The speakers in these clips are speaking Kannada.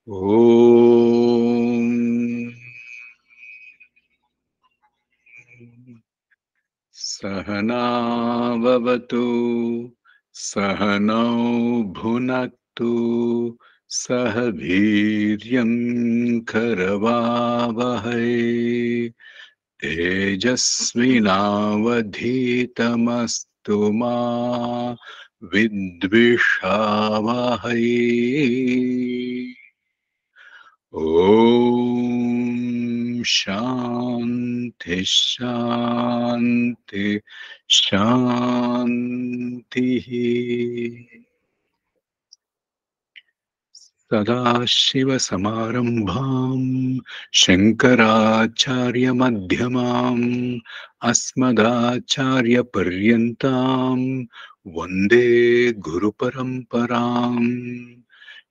ಓಂ ಸಹನಾವವತು ಸಹನೌ ಭುನಕ್ತು ಸಹ ವೀರ್ಯಂ ಕರವಾವಹೈ ತೇಜಸ್ವಿನಾವಧೀತಮಸ್ತು ಮಾ ವಿದ್ವಿಷಾವಹೈ. ಓಂ ಶಾಂತಿ ಶಾಂತಿ ಶಾಂತಿ. ಸದಾಶಿವಸಮಾರಂಭಾಂ ಶಂಕರಾಚಾರ್ಯಮಧ್ಯಮಾಂ ಅಸ್ಮದಾಚಾರ್ಯಪರ್ಯಂತಾಂ ವಂದೇ ಗುರುಪರಂಪರಾಂ.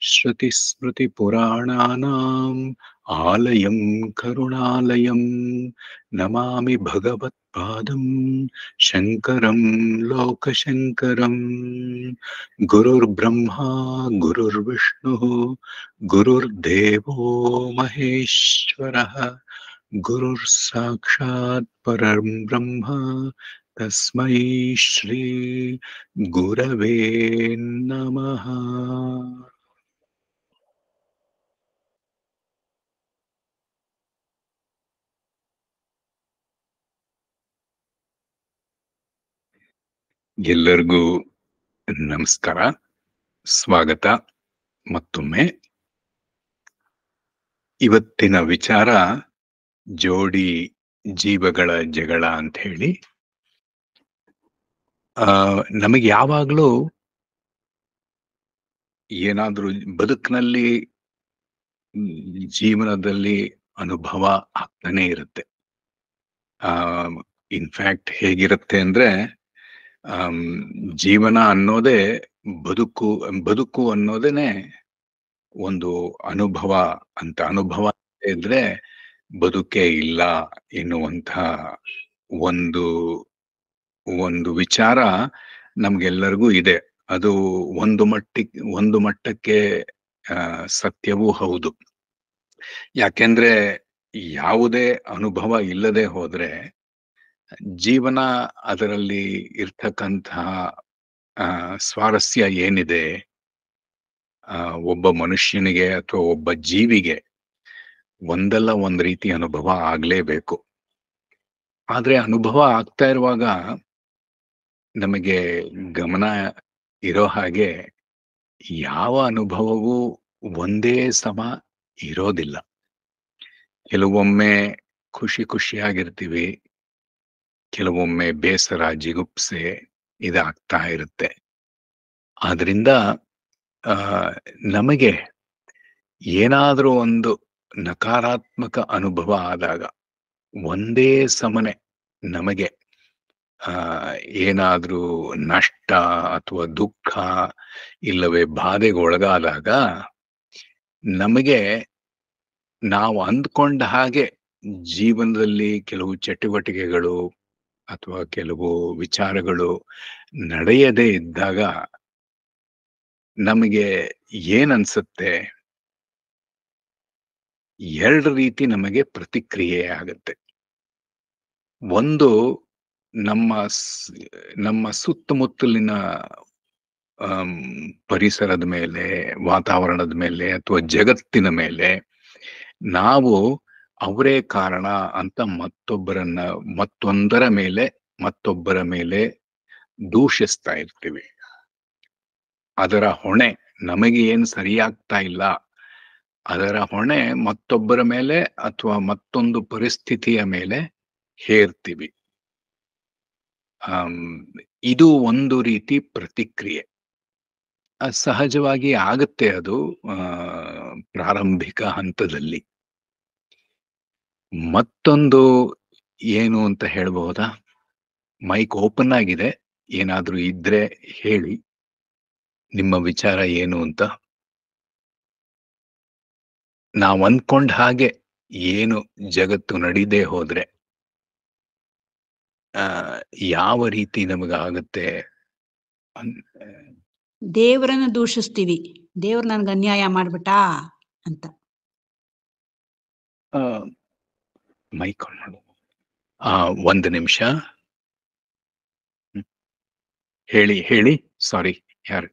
ಶ್ರುತಿಸ್ಮೃತಿಪುರಾಣಾನಾಂ ಆಲಯಂ ಕರುಣಾಲಯಂ ನಮಾಮಿ ಭಗವತ್ಪಾದಂ ಶಂಕರಂ ಲೋಕಶಂಕರಂ. ಗುರುರ್ಬ್ರಹ್ಮಾ ಗುರುರ್ವಿಷ್ಣುಃ ಗುರುರ್ದೇವೋ ಮಹೇಶ್ವರಃ ಗುರುರ್ ಸಾಕ್ಷಾತ್ ಪರಂ ಬ್ರಹ್ಮ ತಸ್ಮೈ ಶ್ರೀ ಗುರವೇ ನಮಃ. ಎಲ್ಲರಿಗೂ ನಮಸ್ಕಾರ, ಸ್ವಾಗತ ಮತ್ತೊಮ್ಮೆ. ಇವತ್ತಿನ ವಿಚಾರ ಜೋಡಿ ಜೀವಗಳ ಜಗಳ ಅಂತ ಹೇಳಿ. ನಮಗೆ ಯಾವಾಗಲೂ ಏನಾದ್ರೂ ಬದುಕಿನಲ್ಲಿ ಜೀವನದಲ್ಲಿ ಅನುಭವ ಆಗ್ತಾನೆ ಇರುತ್ತೆ. ಇನ್ಫ್ಯಾಕ್ಟ್ ಹೇಗಿರುತ್ತೆ ಅಂದ್ರೆ, ಜೀವನ ಅನ್ನೋದೇ ಬದುಕು ಅನ್ನೋದೇನೆ ಒಂದು ಅನುಭವ ಅಂತ. ಅನುಭವ ಇದ್ರೆ ಬದುಕೇ ಇಲ್ಲ ಎನ್ನುವಂಥ ಒಂದು ವಿಚಾರ ನಮ್ಗೆಲ್ಲರಿಗೂ ಇದೆ. ಅದು ಒಂದು ಮಟ್ಟಕ್ಕೆ ಸತ್ಯವೂ ಹೌದು. ಯಾಕೆಂದ್ರೆ ಯಾವುದೇ ಅನುಭವ ಇಲ್ಲದೆ ಹೋದ್ರೆ ಜೀವನ, ಅದರಲ್ಲಿ ಇರ್ತಕ್ಕಂತಹ ಸ್ವಾರಸ್ಯ ಏನಿದೆ, ಒಬ್ಬ ಮನುಷ್ಯನಿಗೆ ಅಥವಾ ಒಬ್ಬ ಜೀವಿಗೆ ಒಂದಲ್ಲ ಒಂದ್ ರೀತಿ ಅನುಭವ ಆಗ್ಲೇಬೇಕು. ಆದ್ರೆ ಅನುಭವ ಆಗ್ತಾ ಇರುವಾಗ ನಮಗೆ ಗಮನ ಇರೋ ಹಾಗೆ ಯಾವ ಅನುಭವವೂ ಒಂದೇ ಸಮ ಇರೋದಿಲ್ಲ. ಕೆಲವೊಮ್ಮೆ ಖುಷಿಯಾಗಿರ್ತೀವಿ, ಕೆಲವೊಮ್ಮೆ ಬೇಸರ, ಜಿಗುಪ್ಸೆ ಇದಾಗ್ತಾ ಇರುತ್ತೆ. ಆದ್ರಿಂದ ನಮಗೆ ಏನಾದ್ರೂ ಒಂದು ನಕಾರಾತ್ಮಕ ಅನುಭವ ಆದಾಗ ಒಂದೇ ಸಮನೆ ನಮಗೆ ಏನಾದ್ರೂ ನಷ್ಟ ಅಥವಾ ದುಃಖ ಇಲ್ಲವೇ ಬಾಧೆಗೊಳಗಾದಾಗ ನಮಗೆ ನಾವು ಅಂದ್ಕೊಂಡ ಹಾಗೆ ಜೀವನದಲ್ಲಿ ಕೆಲವು ಚಟುವಟಿಕೆಗಳು ಅಥವಾ ಕೆಲವು ವಿಚಾರಗಳು ನಡೆಯದೇ ಇದ್ದಾಗ ನಮಗೆ ಏನನ್ಸುತ್ತೆ? ಎರಡು ರೀತಿ ನಮಗೆ ಪ್ರತಿಕ್ರಿಯೆ ಆಗುತ್ತೆ. ಒಂದು, ನಮ್ಮ ಸುತ್ತಮುತ್ತಲಿನ ಪರಿಸರದ ಮೇಲೆ, ವಾತಾವರಣದ ಮೇಲೆ ಅಥವಾ ಜಗತ್ತಿನ ಮೇಲೆ ನಾವು ಅವರೇ ಕಾರಣ ಅಂತ ಮತ್ತೊಬ್ಬರ ಮೇಲೆ ದೂಷಿಸ್ತಾ ಇರ್ತೀವಿ. ಅದರ ಹೊಣೆ ನಮಗೆ ಏನು ಸರಿಯಾಗ್ತಾ ಇಲ್ಲ, ಅದರ ಹೊಣೆ ಮತ್ತೊಬ್ಬರ ಮೇಲೆ ಅಥವಾ ಮತ್ತೊಂದು ಪರಿಸ್ಥಿತಿಯ ಮೇಲೆ ಹೇರ್ತೀವಿ. ಇದು ಒಂದು ರೀತಿ ಪ್ರತಿಕ್ರಿಯೆ. ಸಹಜವಾಗಿ ಆಗುತ್ತೆ ಅದು ಪ್ರಾರಂಭಿಕ ಹಂತದಲ್ಲಿ. ಮತ್ತೊಂದು ಏನು ಅಂತ ಹೇಳ್ಬಹುದಾ? ಮೈಕ್ ಓಪನ್ ಆಗಿದೆ, ಏನಾದ್ರೂ ಇದ್ರೆ ಹೇಳಿ ನಿಮ್ಮ ವಿಚಾರ ಏನು ಅಂತ. ನಾವು ಅಂದ್ಕೊಂಡ ಹಾಗೆ ಏನು ಜಗತ್ತು ನಡೀದೇ ಹೋದ್ರೆ ಯಾವ ರೀತಿ ನಮಗಾಗುತ್ತೆ? ದೇವರನ್ನ ದೂಷಿಸ್ತೀವಿ. ದೇವ್ರು ನನ್ಗೆ ಅನ್ಯಾಯ ಮಾಡ್ಬಿಟ್ಟ, ಅಂತ. ಮೈಕ್ ಆನ್ ಮಾಡು. ಒಂದು ನಿಮಿಷ. ಹೇಳಿ ಹೇಳಿ. ಸಾರಿ, ಯಾರು?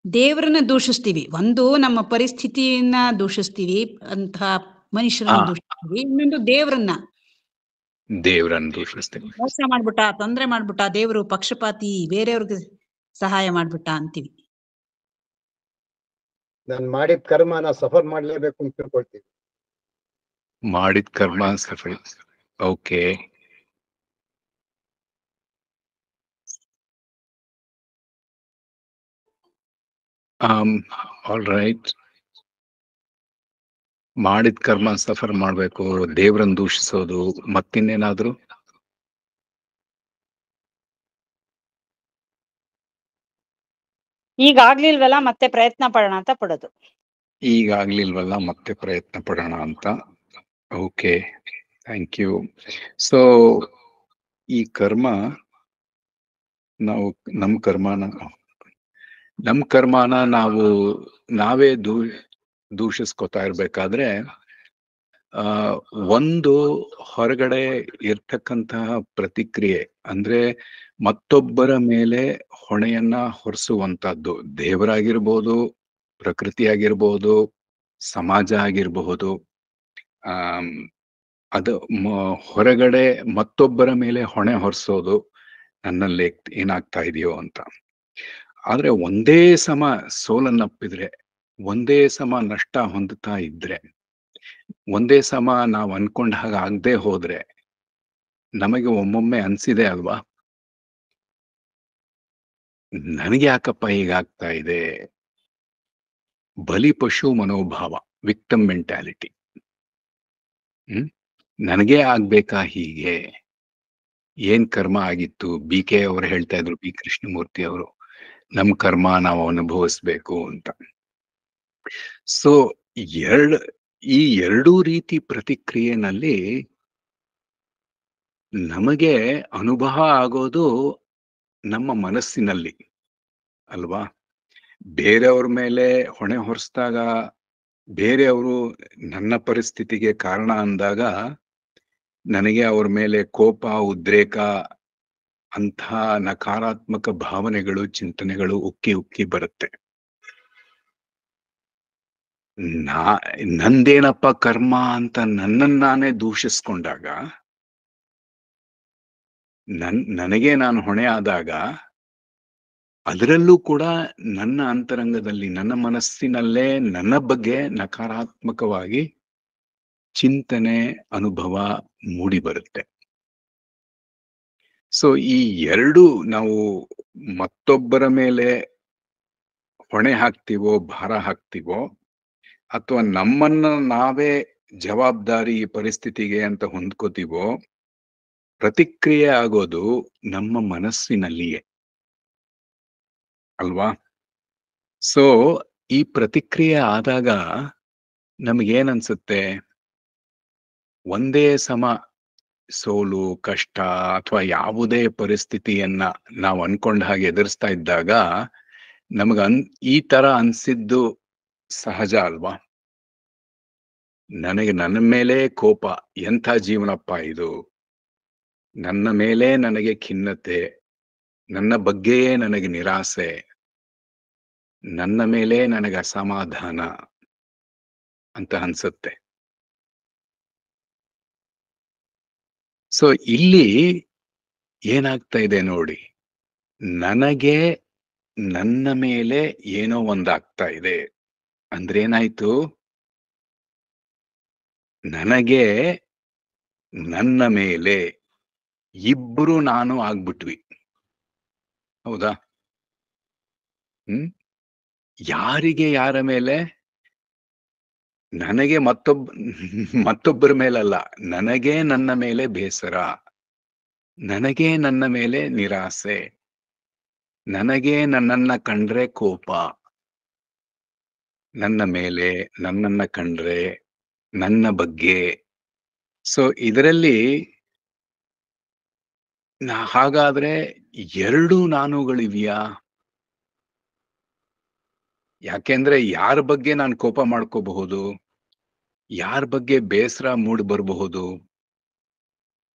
ದೇವರನ್ನ ದೂಷಿಸ್ತೀವಿ. ಒಂದು ನಮ್ಮ ಪರಿಸ್ಥಿತಿಯನ್ನ ದೂಷಿಸ್ತೀವಿ, ಅಂತ ಮನುಷ್ಯರನ್ನ ದೂಷಿಸ್ತೀವಿ. ಇನ್ನೊಂದು ದೇವರನ್ನ ದೂಷಿಸ್ತೀವಿ. ಮೋಸ ಮಾಡ್ಬಿಟ್ಟ, ತೊಂದ್ರೆ ಮಾಡ್ಬಿಟ್ಟ, ದೇವರು ಪಕ್ಷಪಾತಿ, ಬೇರೆಯವ್ರಿಗೆ ಸಹಾಯ ಮಾಡ್ಬಿಟ್ಟ ಅಂತೀವಿ. ನಾನು ಮಾಡಿದ ಕರ್ಮ ನಾ ಸಫರ್ ಮಾಡ್ಲೇಬೇಕು ಅಂತ ತಿಳ್ಕೊಳ್ತೀವಿ. ಮಾಡಿದ ಕರ್ಮ ಸಫರ್. ಓಕೆ. All right. ಮಾಡಿದ ಕರ್ಮ ಸಫರ್ ಮಾಡ್ಬೇಕು, ದೇವ್ರನ್ನ ದೂಷಿಸೋದು, ಮತ್ತಿನ್ನೇನಾದ್ರು? ಈಗಾಗ್ಲಿಲ್ವಲ್ಲ ಮತ್ತೆ ಪ್ರಯತ್ನ ಪಡೋಣ ಅಂತ ಪಡೋದು. ಈಗಾಗ್ಲಿಲ್ವಲ್ಲ ಮತ್ತೆ ಪ್ರಯತ್ನ ಪಡೋಣ ಅಂತ. Okay, thank you. ಸೊ ಈ ಕರ್ಮ, ನಾವು ನಮ್ಮ ಕರ್ಮನ ನಾವು ನಾವೇ ದೂಷಿಸ್ಕೊತಾ ಇರ್ಬೇಕಾದ್ರೆ ಒಂದು ಹೊರಗಡೆ ಇರ್ತಕ್ಕಂತಹ ಪ್ರತಿಕ್ರಿಯೆ ಅಂದ್ರೆ ಮತ್ತೊಬ್ಬರ ಮೇಲೆ ಹೊಣೆಯನ್ನ ಹೊರಿಸುವಂತದ್ದು, ದೇವರಾಗಿರ್ಬೋದು, ಪ್ರಕೃತಿ ಆಗಿರ್ಬೋದು, ಸಮಾಜ ಆಗಿರಬಹುದು. ಅದು ಹೊರಗಡೆ ಮತ್ತೊಬ್ಬರ ಮೇಲೆ ಹೊಣೆ ಹೊರಿಸೋದು ನನ್ನಲ್ಲಿ ಏನಾಗ್ತಾ ಇದೆಯೋ ಅಂತ. ಆದ್ರೆ ಒಂದೇ ಸಮ ಸೋಲನ್ನಪ್ಪಿದ್ರೆ, ಒಂದೇ ಸಮ ನಷ್ಟ ಹೊಂದುತ್ತಾ ಇದ್ರೆ, ಒಂದೇ ಸಮ ನಾವು ಅನ್ಕೊಂಡ ಹಾಗೆ ಆಗದೆ ಹೋದ್ರೆ ನಮಗೆ ಒಮ್ಮೊಮ್ಮೆ ಅನ್ಸಿದೆ ಅಲ್ವಾ, ನನಗೆ ಯಾಕಪ್ಪ ಹೀಗಾಗ್ತಾ ಇದೆ? ಬಲಿಪಶು ಮನೋಭಾವ, ವಿಕ್ಟಮ್ ಮೆಂಟ್ಯಾಲಿಟಿ. ನನಗೇ ಆಗ್ಬೇಕಾ ಹೀಗೆ? ಏನ್ ಕರ್ಮ ಆಗಿತ್ತು? BK ಅವರು ಹೇಳ್ತಾ ಇದ್ರು, B ಕೃಷ್ಣಮೂರ್ತಿ ಅವರು, ನಮ್ ಕರ್ಮ ನಾವು ಅನುಭವಿಸ್ಬೇಕು ಅಂತ. ಸೊ ಈ ಎರಡೂ ರೀತಿ ಪ್ರತಿಕ್ರಿಯೆನಲ್ಲಿ ನಮಗೆ ಅನುಭವ ಆಗೋದು ನಮ್ಮ ಮನಸ್ಸಿನಲ್ಲಿ ಅಲ್ವಾ. ಬೇರೆಯವ್ರ ಮೇಲೆ ಹೊಣೆ ಹೊರಿಸಿದಾಗ, ಬೇರೆಯವರು ನನ್ನ ಪರಿಸ್ಥಿತಿಗೆ ಕಾರಣ ಅಂದಾಗ ನನಗೆ ಅವ್ರ ಮೇಲೆ ಕೋಪ, ಉದ್ರೇಕ, ಅಂಥ ನಕಾರಾತ್ಮಕ ಭಾವನೆಗಳು, ಚಿಂತನೆಗಳು ಉಕ್ಕಿ ಬರುತ್ತೆ. ನಂದೇನಪ್ಪ ಕರ್ಮ ಅಂತ ನನ್ನನ್ನಾನೇ ದೂಷಿಸ್ಕೊಂಡಾಗ, ನನಗೆ ನಾನು ಹೊಣೆ ಆದಾಗ, ಅದರಲ್ಲೂ ಕೂಡ ನನ್ನ ಅಂತರಂಗದಲ್ಲಿ, ನನ್ನ ಮನಸ್ಸಿನಲ್ಲೇ ನನ್ನ ಬಗ್ಗೆ ನಕಾರಾತ್ಮಕವಾಗಿ ಚಿಂತನೆ, ಅನುಭವ ಮೂಡಿ ಬರುತ್ತೆ. ಸೊ ಈ ಎರಡು, ನಾವು ಮತ್ತೊಬ್ಬರ ಮೇಲೆ ಹೊಣೆ ಹಾಕ್ತಿವೋ, ಭಾರ ಹಾಕ್ತಿವೋ, ಅಥವಾ ನಮ್ಮನ್ನ ನಾವೇ ಜವಾಬ್ದಾರಿ ಈ ಪರಿಸ್ಥಿತಿಗೆ ಅಂತ ಹೊಂದ್ಕೋತೀವೋ, ಪ್ರತಿಕ್ರಿಯೆ ಆಗೋದು ನಮ್ಮ ಮನಸ್ಸಿನಲ್ಲಿಯೇ ಅಲ್ವಾ. ಸೊ ಈ ಪ್ರತಿಕ್ರಿಯೆ ಆದಾಗ ನಮಗೇನನ್ಸುತ್ತೆ? ಒಂದೇ ಸಮ ಸೋಲು, ಕಷ್ಟ ಅಥವಾ ಯಾವುದೇ ಪರಿಸ್ಥಿತಿಯನ್ನ ನಾವು ಅನ್ಕೊಂಡ ಹಾಗೆ ಎದುರಿಸ್ತಾ ಇದ್ದಾಗ ಈ ತರ ಅನ್ಸಿದ್ದು ಸಹಜ ಅಲ್ವಾ. ನನಗೆ ನನ್ನ ಮೇಲೆ ಕೋಪ, ಎಂಥ ಜೀವನಪ್ಪ ಇದು, ನನ್ನ ಮೇಲೆ ನನಗೆ ಖಿನ್ನತೆ, ನನ್ನ ಬಗ್ಗೆಯೇ ನನಗೆ ನಿರಾಸೆ, ನನ್ನ ಮೇಲೆ ನನಗೆ ಅಸಮಾಧಾನ ಅಂತ ಅನ್ಸುತ್ತೆ. ಸೊ ಇಲ್ಲಿ ಏನಾಗ್ತಾ ಇದೆ ನೋಡಿ, ನನಗೆ ನನ್ನ ಮೇಲೆ ಏನೋ ಒಂದಾಗ್ತಾ ಇದೆ ಅಂದ್ರೆ ಏನಾಯ್ತು? ನನಗೆ ನನ್ನ ಮೇಲೆ ಇಬ್ರು ನಾನು ಆಗ್ಬಿಟ್ವಿ. ಹೌದಾ? ಯಾರಿಗೆ ಯಾರ ಮೇಲೆ? ನನಗೆ ಮತ್ತೊಬ್ಬರ ಮೇಲಲ್ಲ, ನನಗೆ ನನ್ನ ಮೇಲೆ ಬೇಸರ, ನನಗೆ ನನ್ನ ಮೇಲೆ ನಿರಾಸೆ, ನನಗೆ ನನ್ನನ್ನ ಕಂಡ್ರೆ ಕೋಪ, ನನ್ನ ಮೇಲೆ, ನನ್ನನ್ನ ಕಂಡ್ರೆ, ನನ್ನ ಬಗ್ಗೆ. ಸೊ ಇದರಲ್ಲಿ ಹಾಗಾದ್ರೆ ಎರಡು ನಾನುಗಳಿವ್ಯಾ? ಯಾಕೆಂದ್ರೆ ಯಾರ ಬಗ್ಗೆ ನಾನು ಕೋಪ ಮಾಡ್ಕೋಬಹುದು, ಯಾರ ಬಗ್ಗೆ ಬೇಸರ ಮೂಡ್ ಬರಬಹುದು,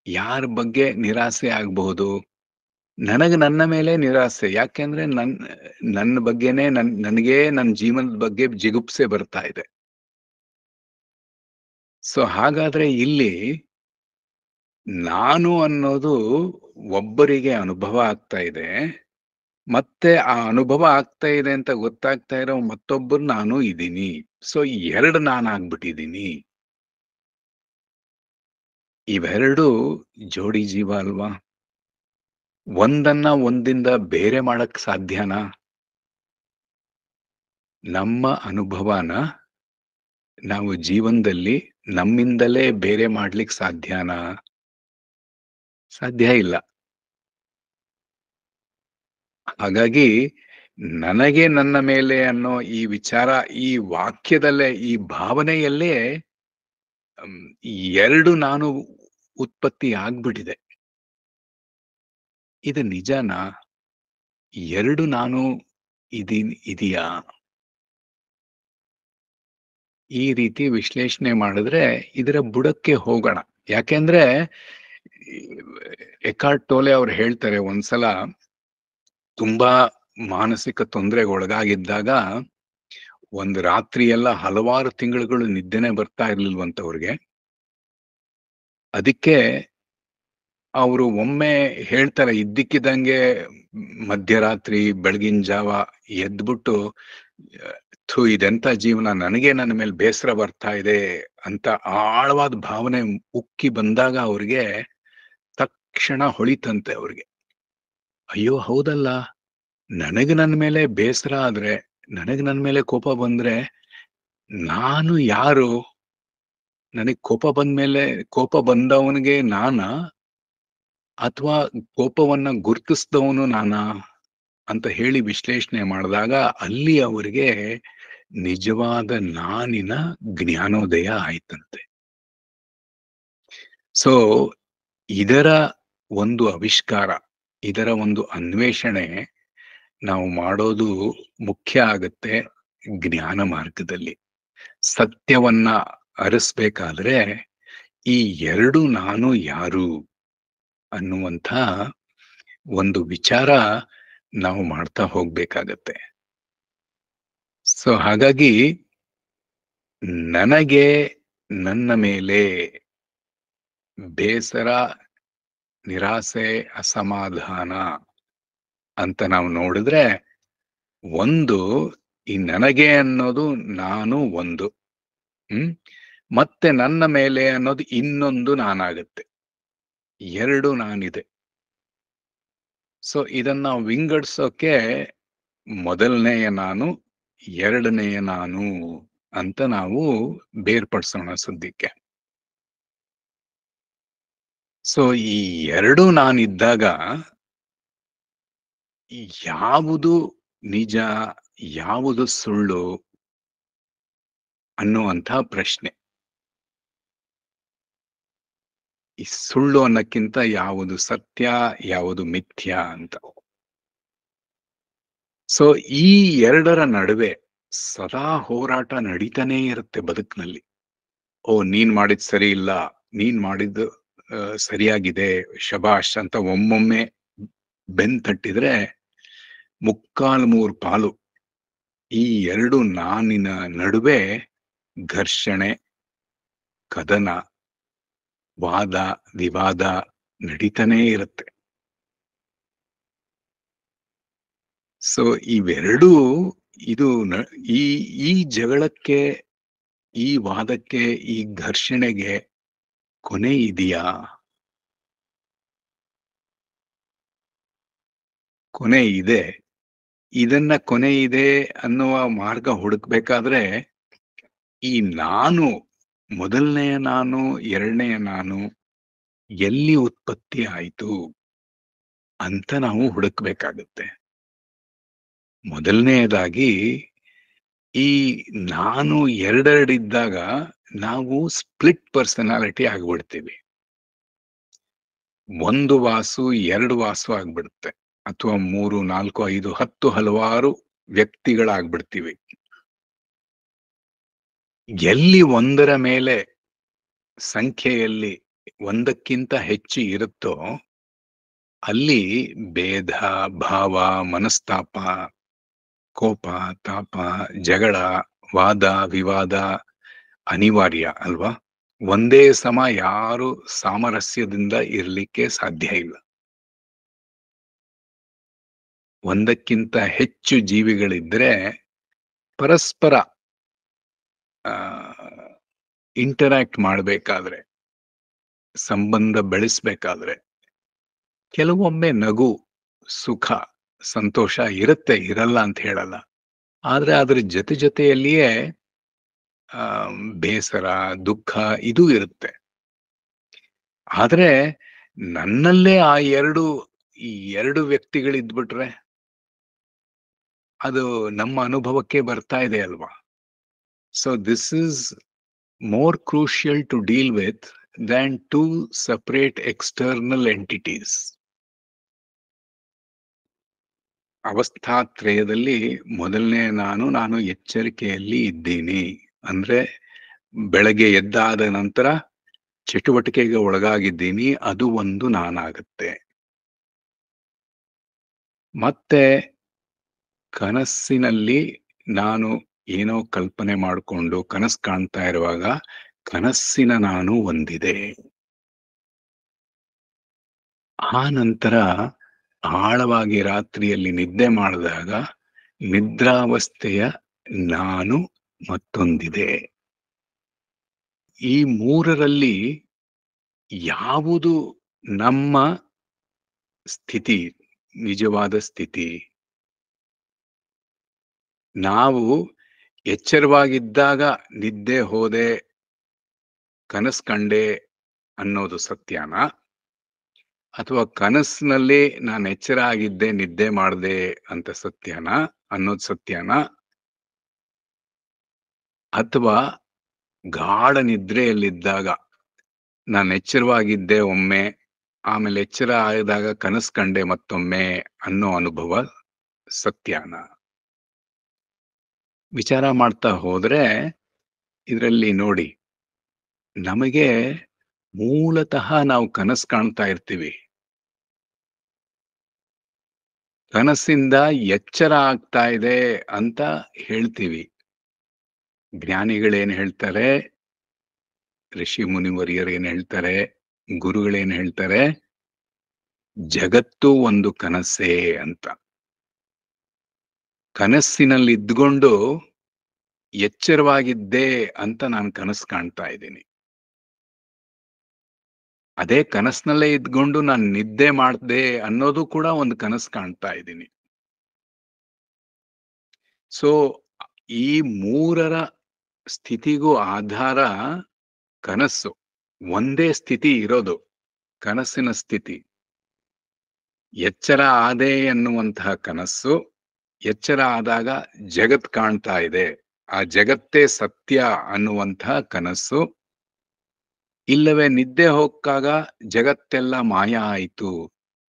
ಯಾರ ಬಗ್ಗೆ ನಿರಾಸೆ ಆಗಬಹುದು. ನನ್ನ ಮೇಲೆ ನಿರಾಸೆ. ಯಾಕೆಂದ್ರೆ ನನ್ನ ಬಗ್ಗೆನೆ ನನಗೆ ನನ್ನ ಜೀವನದ ಬಗ್ಗೆ ಜಿಗುಪ್ಸೆ ಬರ್ತಾ ಇದೆ. ಸೊ ಹಾಗಾದ್ರೆ ಇಲ್ಲಿ ನಾನು ಅನ್ನೋದು ಒಬ್ಬರಿಗೆ ಅನುಭವ ಆಗ್ತಾ ಇದೆ, ಮತ್ತೆ ಆ ಅನುಭವ ಆಗ್ತಾ ಇದೆ ಅಂತ ಗೊತ್ತಾಗ್ತಾ ಇರೋ ಮತ್ತೊಬ್ಬರು ನಾನು ಇದ್ದೀನಿ. ಸೊ ಎರಡು ನಾನಾಗ್ಬಿಟ್ಟಿದ್ದೀನಿ. ಇವೆರಡು ಜೋಡಿ ಜೀವ ಅಲ್ವಾ? ಒಂದನ್ನ ಒಂದಿಂದ ಬೇರೆ ಮಾಡಕ್ ಸಾಧ್ಯನಾ? ನಮ್ಮ ಅನುಭವನ ನಾವು ಜೀವನದಲ್ಲಿ ನಮ್ಮಿಂದಲೇ ಬೇರೆ ಮಾಡ್ಲಿಕ್ಕೆ ಸಾಧ್ಯನಾ? ಸಾಧ್ಯ ಇಲ್ಲ. ಹಾಗಾಗಿ ನನಗೆ ನನ್ನ ಮೇಲೆ ಅನ್ನೋ ಈ ವಿಚಾರ ಈ ವಾಕ್ಯದಲ್ಲೇ, ಈ ಭಾವನೆಯಲ್ಲೇ ಎರಡು ನಾನು ಉತ್ಪತ್ತಿ ಆಗ್ಬಿಟ್ಟಿದೆ. ಇದು ನಿಜನಾ? ಎರಡು ನಾನು ಇದೆಯಾ? ಈ ರೀತಿ ವಿಶ್ಲೇಷಣೆ ಮಾಡಿದ್ರೆ ಇದರ ಬುಡಕ್ಕೆ ಹೋಗೋಣ. ಯಾಕೆಂದ್ರೆ ಎಕಾರ್ಟ್ ಟೋಲೆ ಅವ್ರು ಹೇಳ್ತಾರೆ, ಒಂದ್ಸಲ ತುಂಬಾ ಮಾನಸಿಕ ತೊಂದರೆಗೆ ಒಳಗಾಗಿದ್ದಾಗ ಒಂದು ರಾತ್ರಿ ಎಲ್ಲ ಹಲವಾರು ತಿಂಗಳುಗಳು ನಿದ್ದೆನೆ ಬರ್ತಾ ಇರ್ಲಿಲ್ವಂತವ್ರಿಗೆ. ಅದಕ್ಕೆ ಅವರು ಒಮ್ಮೆ ಹೇಳ್ತಾರೆ, ಇದ್ದಕ್ಕಿದ್ದಂಗೆ ಮಧ್ಯರಾತ್ರಿ ಬೆಳಗಿನ ಜಾವ ಎದ್ಬಿಟ್ಟು, ಇದೆಂತ ಜೀವನ, ನನಗೆ ನನ್ನ ಮೇಲೆ ಬೇಸರ ಬರ್ತಾ ಇದೆ ಅಂತ ಆಳವಾದ ಭಾವನೆ ಉಕ್ಕಿ ಬಂದಾಗ ಅವ್ರಿಗೆ ತಕ್ಷಣ ಹೊಳಿತಂತೆ ಅವ್ರಿಗೆ, ಅಯ್ಯೋ ಹೌದಲ್ಲ, ನನಗೆ ನನ್ನ ಮೇಲೆ ಬೇಸರ ಆದ್ರೆ, ನನಗೆ ನನ್ನ ಮೇಲೆ ಕೋಪ ಬಂದ್ರೆ ನಾನು ಯಾರು? ನನಗೆ ಕೋಪ ಬಂದವನಿಗೆ ನಾನಾ, ಅಥವಾ ಕೋಪವನ್ನ ಗುರುತಿಸಿದವನು ನಾನಾ ಅಂತ ಹೇಳಿ ವಿಶ್ಲೇಷಣೆ ಮಾಡಿದಾಗ ಅಲ್ಲಿ ಅವರಿಗೆ ನಿಜವಾದ ನಾನಿನ ಜ್ಞಾನೋದಯ ಆಯ್ತಂತೆ. ಸೊ ಇದರ ಒಂದು ಆವಿಷ್ಕಾರ, ಇದರ ಒಂದು ಅನ್ವೇಷಣೆ ನಾವು ಮಾಡೋದು ಮುಖ್ಯ ಆಗತ್ತೆ ಜ್ಞಾನ ಮಾರ್ಗದಲ್ಲಿ. ಸತ್ಯವನ್ನ ಅರಿಸ್ಬೇಕಾದ್ರೆ ಈ ಎರಡು ನಾನು ಯಾರು ಅನ್ನುವಂಥ ಒಂದು ವಿಚಾರ ನಾವು ಮಾಡ್ತಾ ಹೋಗ್ಬೇಕಾಗತ್ತೆ. ಸೊ ಹಾಗಾಗಿ ನನಗೆ ನನ್ನ ಮೇಲೆ ಬೇಸರ, ನಿರಾಸೆ, ಅಸಮಾಧಾನ ಅಂತ ನಾವು ನೋಡಿದ್ರೆ, ಒಂದು ಈ ನನಗೆ ಅನ್ನೋದು ನಾನು ಒಂದು, ಮತ್ತೆ ನನ್ನ ಮೇಲೆ ಅನ್ನೋದು ಇನ್ನೊಂದು ನಾನಾಗುತ್ತೆ. ಎರಡು ನಾನಿದೆ. ಸೊ ಇದನ್ನ ವಿಂಗಡಿಸೋಕೆ ಮೊದಲನೆಯ ನಾನು, ಎರಡನೆಯ ನಾನು ಅಂತ ನಾವು ಬೇರ್ಪಡಿಸೋಣ ಸದ್ಯಕ್ಕೆ. ಸೊ ಈ ಎರಡು ನಾನಿದ್ದಾಗ ಯಾವುದು ನಿಜ, ಯಾವುದು ಸುಳ್ಳು ಅನ್ನುವಂಥ ಪ್ರಶ್ನೆ. ಈ ಸುಳ್ಳು ಅನ್ನಕ್ಕಿಂತ ಯಾವುದು ಸತ್ಯ, ಯಾವುದು ಮಿಥ್ಯ ಅಂತ. ಸೊ ಈ ಎರಡರ ನಡುವೆ ಸದಾ ಹೋರಾಟ ನಡೀತಾನೇ ಇರುತ್ತೆ ಬದುಕಿನಲ್ಲಿ. ನೀನ್ ಮಾಡಿದ್ ಸರಿ ಇಲ್ಲ, ನೀನ್ ಮಾಡಿದ್ದು ಸರಿಯಾಗಿದೆ, ಶಬಾಷ್ ಅಂತ ಒಮ್ಮೊಮ್ಮೆ ಬೆನ್ ತಟ್ಟಿದ್ರೆ 3/4 ಈ ಎರಡು ನಾನಿನ ನಡುವೆ ಘರ್ಷಣೆ, ಕದನ, ವಾದ ವಿವಾದ ನಡೀತಾನೇ ಇರುತ್ತೆ. ಸೊ ಇವೆರಡೂ ಈ ಜಗಳಕ್ಕೆ, ಈ ವಾದಕ್ಕೆ, ಈ ಘರ್ಷಣೆಗೆ ಕೊನೆ ಇದೆಯಾ? ಕೊನೆ ಇದೆ. ಇದನ್ನ ಕೊನೆ ಇದೆ ಅನ್ನುವ ಮಾರ್ಗ ಹುಡುಕ್ಬೇಕಾದ್ರೆ ಈ ನಾನು, ಮೊದಲನೆಯ ನಾನು, ಎರಡನೆಯ ನಾನು ಎಲ್ಲಿ ಉತ್ಪತ್ತಿ ಆಯ್ತು ಅಂತ ನಾವು ಹುಡುಕ್ಬೇಕಾಗುತ್ತೆ. ಮೊದಲನೆಯದಾಗಿ ಈ ನಾನು ಎರಡೆರಡಿದ್ದಾಗ ನಾವು ಸ್ಪ್ಲಿಟ್ ಪರ್ಸನಾಲಿಟಿ ಆಗ್ಬಿಡ್ತೀವಿ. ಒಂದು ವಾಸು ಎರಡು ವಾಸು ಆಗ್ಬಿಡುತ್ತೆ, ಅಥವಾ 3, 4, 5, 10 ಹಲವಾರು ವ್ಯಕ್ತಿಗಳಾಗ್ಬಿಡ್ತೀವಿ. ಎಲ್ಲಿ ಒಂದರ ಮೇಲೆ ಸಂಖ್ಯೆಯಲ್ಲಿ ಒಂದಕ್ಕಿಂತ ಹೆಚ್ಚು ಇರುತ್ತೋ ಅಲ್ಲಿ ಭೇದ ಭಾವ ಮನಸ್ತಾಪ ಕೋಪ ತಾಪ ಜಗಳ ವಾದ ವಿವಾದ ಅನಿವಾರ್ಯ ಅಲ್ವಾ? ಒಂದೇ ಸಮ ಯಾರು ಸಾಮರಸ್ಯದಿಂದ ಇರ್ಲಿಕ್ಕೆ ಸಾಧ್ಯ ಇಲ್ಲ. ಒಂದಕ್ಕಿಂತ ಹೆಚ್ಚು ಜೀವಿಗಳಿದ್ರೆ ಪರಸ್ಪರ ಇಂಟರಾಕ್ಟ್ ಮಾಡಬೇಕಾದ್ರೆ, ಸಂಬಂಧ ಬೆಳೆಸ್ಬೇಕಾದ್ರೆ ಕೆಲವೊಮ್ಮೆ ನಗು ಸುಖ ಸಂತೋಷ ಇರುತ್ತೆ, ಇರಲ್ಲ ಅಂತ ಹೇಳಲ್ಲ. ಆದ್ರೆ ಅದ್ರ ಜೊತೆಯಲ್ಲಿಯೇ ಬೇಸರ ದುಃಖ ಇದು ಇರುತ್ತೆ. ಆದ್ರೆ ನನ್ನಲ್ಲೇ ಈ ಎರಡು ವ್ಯಕ್ತಿಗಳಿದ್ಬಿಟ್ರೆ ಅದು ನಮ್ಮ ಅನುಭವಕ್ಕೆ ಬರ್ತಾ ಇದೆ ಅಲ್ವಾ? So this is more crucial to deal with than two separate external entities. ಅವಸ್ಥಾತ್ರಯದಲ್ಲಿ ಮೊದಲನೇ ನಾನು ಎಚ್ಚರಿಕೆಯಲ್ಲಿ ಇದ್ದೀನಿ ಅಂದ್ರೆ ಬೆಳಗ್ಗೆ ಎದ್ದಾದ ನಂತರ ಚಟುವಟಿಕೆಗೆ ಒಳಗಾಗಿದ್ದೀನಿ, ಅದು ಒಂದು ನಾನಾಗುತ್ತೆ. ಮತ್ತೆ ಕನಸಿನಲ್ಲಿ ನಾನು ಏನೋ ಕಲ್ಪನೆ ಮಾಡಿಕೊಂಡು ಕನಸು ಕಾಣ್ತಾ ಇರುವಾಗ ಕನಸಿನ ನಾನು ಒಂದಿದೆ. ಆ ನಂತರ ಆಳವಾಗಿ ರಾತ್ರಿಯಲ್ಲಿ ನಿದ್ದೆ ಮಾಡಿದಾಗ ನಿದ್ರಾವಸ್ಥೆಯ ನಾನು ಮತ್ತೊಂದಿದೆ. ಈ ಮೂರರಲ್ಲಿ ಯಾವುದು ನಮ್ಮ ಸ್ಥಿತಿ, ನಿಜವಾದ ಸ್ಥಿತಿ? ನಾವು ಎಚ್ಚರವಾಗಿದ್ದಾಗ ನಿದ್ದೆ ಹೋದೆ ಕನಸು ಕಂಡೆ ಅನ್ನೋದು ಸತ್ಯನ, ಅಥವಾ ಕನಸಿನಲ್ಲಿ ನಾನು ಎಚ್ಚರ ಆಗಿದ್ದೆ ನಿದ್ದೆ ಮಾಡಿದೆ ಅಂತ ಸತ್ಯನ ಅನ್ನೋದು ಸತ್ಯನ, ಅಥವಾ ಗಾಢ ನಿದ್ರೆಯಲ್ಲಿದ್ದಾಗ ನಾನು ಎಚ್ಚರವಾಗಿದ್ದೆ ಒಮ್ಮೆ ಆಮೇಲೆ ಎಚ್ಚರ ಆದಾಗ ಕನಸು ಕಂಡೆ ಮತ್ತೊಮ್ಮೆ ಅನ್ನೋ ಅನುಭವ ಸತ್ಯನ? ವಿಚಾರ ಮಾಡ್ತಾ ಹೋದ್ರೆ ಇದರಲ್ಲಿ ನೋಡಿ, ನಮಗೆ ಮೂಲತಃ ನಾವು ಕನಸು ಕಾಣ್ತಾ ಇರ್ತೀವಿ, ಕನಸಿಂದ ಎಚ್ಚರ ಆಗ್ತಾ ಇದೆ ಅಂತ ಹೇಳ್ತೀವಿ. ಜ್ಞಾನಿಗಳೇನು ಹೇಳ್ತಾರೆ, ಋಷಿ ಮುನಿವರಿಯರು ಏನ್ ಹೇಳ್ತಾರೆ, ಗುರುಗಳೇನು ಹೇಳ್ತಾರೆ, ಜಗತ್ತು ಒಂದು ಕನಸೇ ಅಂತ. ಕನಸಿನಲ್ಲಿ ಇದ್ಕೊಂಡು ಎಚ್ಚರವಾಗಿದ್ದೆ ಅಂತ ನಾನು ಕನಸು ಕಾಣ್ತಾ ಇದ್ದೀನಿ. ಅದೇ ಕನಸಿನಲ್ಲೇ ಇದ್ಕೊಂಡು ನಾನು ನಿದ್ದೆ ಮಾಡ್ದೆ ಅನ್ನೋದು ಕೂಡ ಒಂದು ಕನಸು ಕಾಣ್ತಾ ಇದ್ದೀನಿ. ಸೊ ಈ ಮೂರರ ಸ್ಥಿತಿಗೂ ಆಧಾರ ಕನಸು. ಒಂದೇ ಸ್ಥಿತಿ ಇರೋದು, ಕನಸಿನ ಸ್ಥಿತಿ. ಎಚ್ಚರ ಆದೆ ಎನ್ನುವಂತಹ ಕನಸು, ಎಚ್ಚರ ಆದಾಗ ಜಗತ್ ಕಾಣ್ತಾ ಇದೆ, ಆ ಜಗತ್ತೇ ಸತ್ಯ ಅನ್ನುವಂತಹ ಕನಸು. ಇಲ್ಲವೇ ನಿದ್ದೆ ಹೋಗಾಗ ಜಗತ್ತೆಲ್ಲ ಮಾಯ ಆಯಿತು,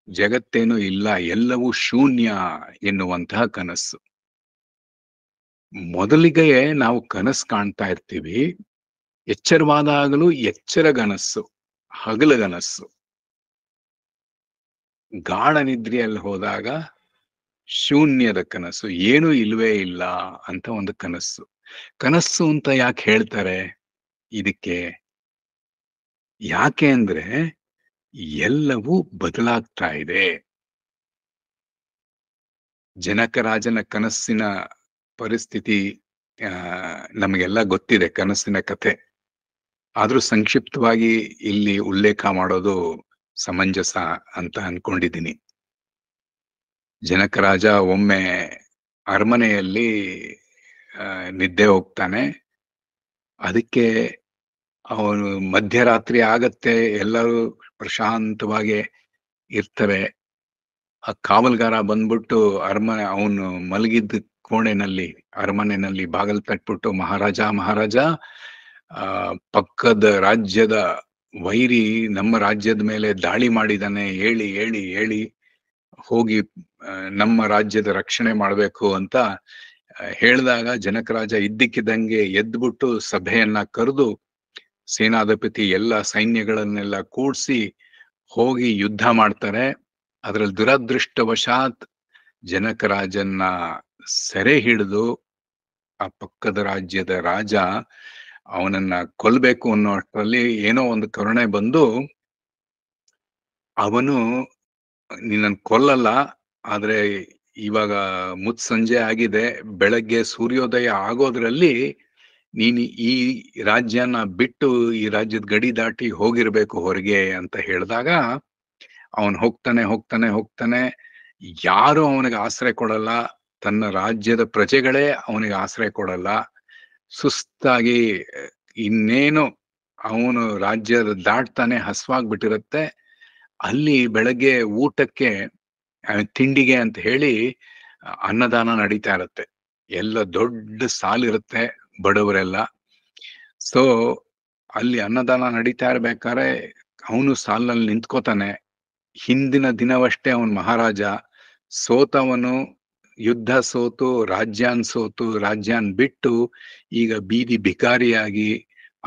ಜಗತ್ತೇನು ಇಲ್ಲ, ಎಲ್ಲವೂ ಶೂನ್ಯ ಎನ್ನುವಂತಹ ಕನಸು. ಮೊದಲಿಗೆ ನಾವು ಕನಸು ಕಾಣ್ತಾ ಇರ್ತೀವಿ, ಎಚ್ಚರವಾದಾಗಲೂ ಎಚ್ಚರಗನಸ್ಸು, ಹಗಲಗನಸ್ಸು. ಗಾಢ ನಿದ್ರೆಯಲ್ಲಿ ಹೋದಾಗ ಶೂನ್ಯದ ಕನಸು, ಏನೂ ಇಲ್ವೇ ಇಲ್ಲ ಅಂತ ಒಂದು ಕನಸು. ಕನಸು ಅಂತ ಯಾಕೆ ಹೇಳ್ತಾರೆ ಇದಕ್ಕೆ? ಯಾಕೆ ಅಂದ್ರೆ ಎಲ್ಲವೂ ಬದಲಾಗ್ತಾ ಇದೆ. ಜನಕರಾಜನ ಕನಸಿನ ಪರಿಸ್ಥಿತಿ ನಮಗೆಲ್ಲ ಗೊತ್ತಿದೆ, ಕನಸಿನ ಕಥೆ. ಆದ್ರೂ ಸಂಕ್ಷಿಪ್ತವಾಗಿ ಇಲ್ಲಿ ಉಲ್ಲೇಖ ಮಾಡೋದು ಸಮಂಜಸ ಅಂತ ಅನ್ಕೊಂಡಿದ್ದೀನಿ. ಜನಕರಾಜ ಒಮ್ಮೆ ಅರಮನೆಯಲ್ಲಿ ನಿದ್ದೆ ಹೋಗ್ತಾನೆ. ಅದಕ್ಕೆ ಅವನು ಮಧ್ಯರಾತ್ರಿ ಆಗತ್ತೆ, ಎಲ್ಲರೂ ಪ್ರಶಾಂತವಾಗಿ ಇರ್ತಾರೆ. ಆ ಕಾವಲ್ಗಾರ ಬಂದ್ಬಿಟ್ಟು ಅರಮನೆ, ಅವನು ಮಲಗಿದ್ದ ಕೋಣೆನಲ್ಲಿ ಅರಮನೆಯಲ್ಲಿ ಬಾಗಿಲು ತಟ್ಬಿಟ್ಟು, ಮಹಾರಾಜ ಪಕ್ಕದ ರಾಜ್ಯದ ವೈರಿ ನಮ್ಮ ರಾಜ್ಯದ ಮೇಲೆ ದಾಳಿ ಮಾಡಿದಾನೆ, ಹೇಳಿ ಹೋಗಿ ನಮ್ಮ ರಾಜ್ಯದ ರಕ್ಷಣೆ ಮಾಡ್ಬೇಕು ಅಂತ ಹೇಳಿದಾಗ ಜನಕರಾಜ ಇದ್ದಕ್ಕಿದ್ದಂಗೆ ಎದ್ಬಿಟ್ಟು ಸಭೆಯನ್ನ ಕರೆದು ಸೇನಾಧಿಪತಿ ಎಲ್ಲ ಸೈನ್ಯಗಳನ್ನೆಲ್ಲ ಕೂಡ್ಸಿ ಹೋಗಿ ಯುದ್ಧ ಮಾಡ್ತಾರೆ. ಅದ್ರಲ್ಲಿ ದುರದೃಷ್ಟವಶಾತ್ ಜನಕರಾಜನ್ನ ಸೆರೆ ಹಿಡಿದು ಆ ಪಕ್ಕದ ರಾಜ್ಯದ ರಾಜ ಅವನನ್ನ ಕೊಲ್ಬೇಕು ಅನ್ನೋ ಅಷ್ಟರಲ್ಲಿ ಏನೋ ಒಂದು ಕರುಣೆ ಬಂದು ಅವನು ನಿನ್ನನ್ನು ಕೊಲ್ಲಲ್ಲ, ಆದ್ರೆ ಇವಾಗ ಮುತ್ಸಂಜೆ ಆಗಿದೆ, ಬೆಳಗ್ಗೆ ಸೂರ್ಯೋದಯ ಆಗೋದ್ರಲ್ಲಿ ನೀನು ಈ ರಾಜ್ಯನ ಬಿಟ್ಟು ಈ ರಾಜ್ಯದ ಗಡಿ ದಾಟಿ ಹೋಗಿರ್ಬೇಕು ಹೊರಗೆ ಅಂತ ಹೇಳಿದಾಗ ಅವನು ಹೋಗ್ತಾನೆ. ಯಾರು ಅವನಿಗೆ ಆಶ್ರಯ ಕೊಡಲ್ಲ, ತನ್ನ ರಾಜ್ಯದ ಪ್ರಜೆಗಳೇ ಅವನಿಗೆ ಆಶ್ರಯ ಕೊಡಲ್ಲ. ಸುಸ್ತಾಗಿ ಇನ್ನೇನು ಅವನು ರಾಜ್ಯದ ದಾಟ್ತಾನೆ, ಹಸ್ವಾಗ್ಬಿಟ್ಟಿರತ್ತೆ. ಅಲ್ಲಿ ಬೆಳಗ್ಗೆ ಊಟಕ್ಕೆ ತಿಂಡಿಗೆ ಅಂತ ಹೇಳಿ ಅನ್ನದಾನ ನಡೀತಾ ಇರತ್ತೆ. ಎಲ್ಲ ದೊಡ್ಡ ಸಾಲಿರುತ್ತೆ ಬಡವರೆಲ್ಲ. ಸೊ ಅಲ್ಲಿ ಅನ್ನದಾನ ನಡೀತಾ ಇರ್ಬೇಕಾದ್ರೆ ಅವನು ಸಾಲಿನಲ್ಲಿ ನಿಂತ್ಕೋತಾನೆ. ಹಿಂದಿನ ದಿನವಷ್ಟೇ ಅವನ್ ಮಹಾರಾಜ ಸೋತವನು, ಯುದ್ಧ ಸೋತು ರಾಜ್ಯಾನ್ ಬಿಟ್ಟು ಈಗ ಬೀದಿ ಭಿಕಾರಿಯಾಗಿ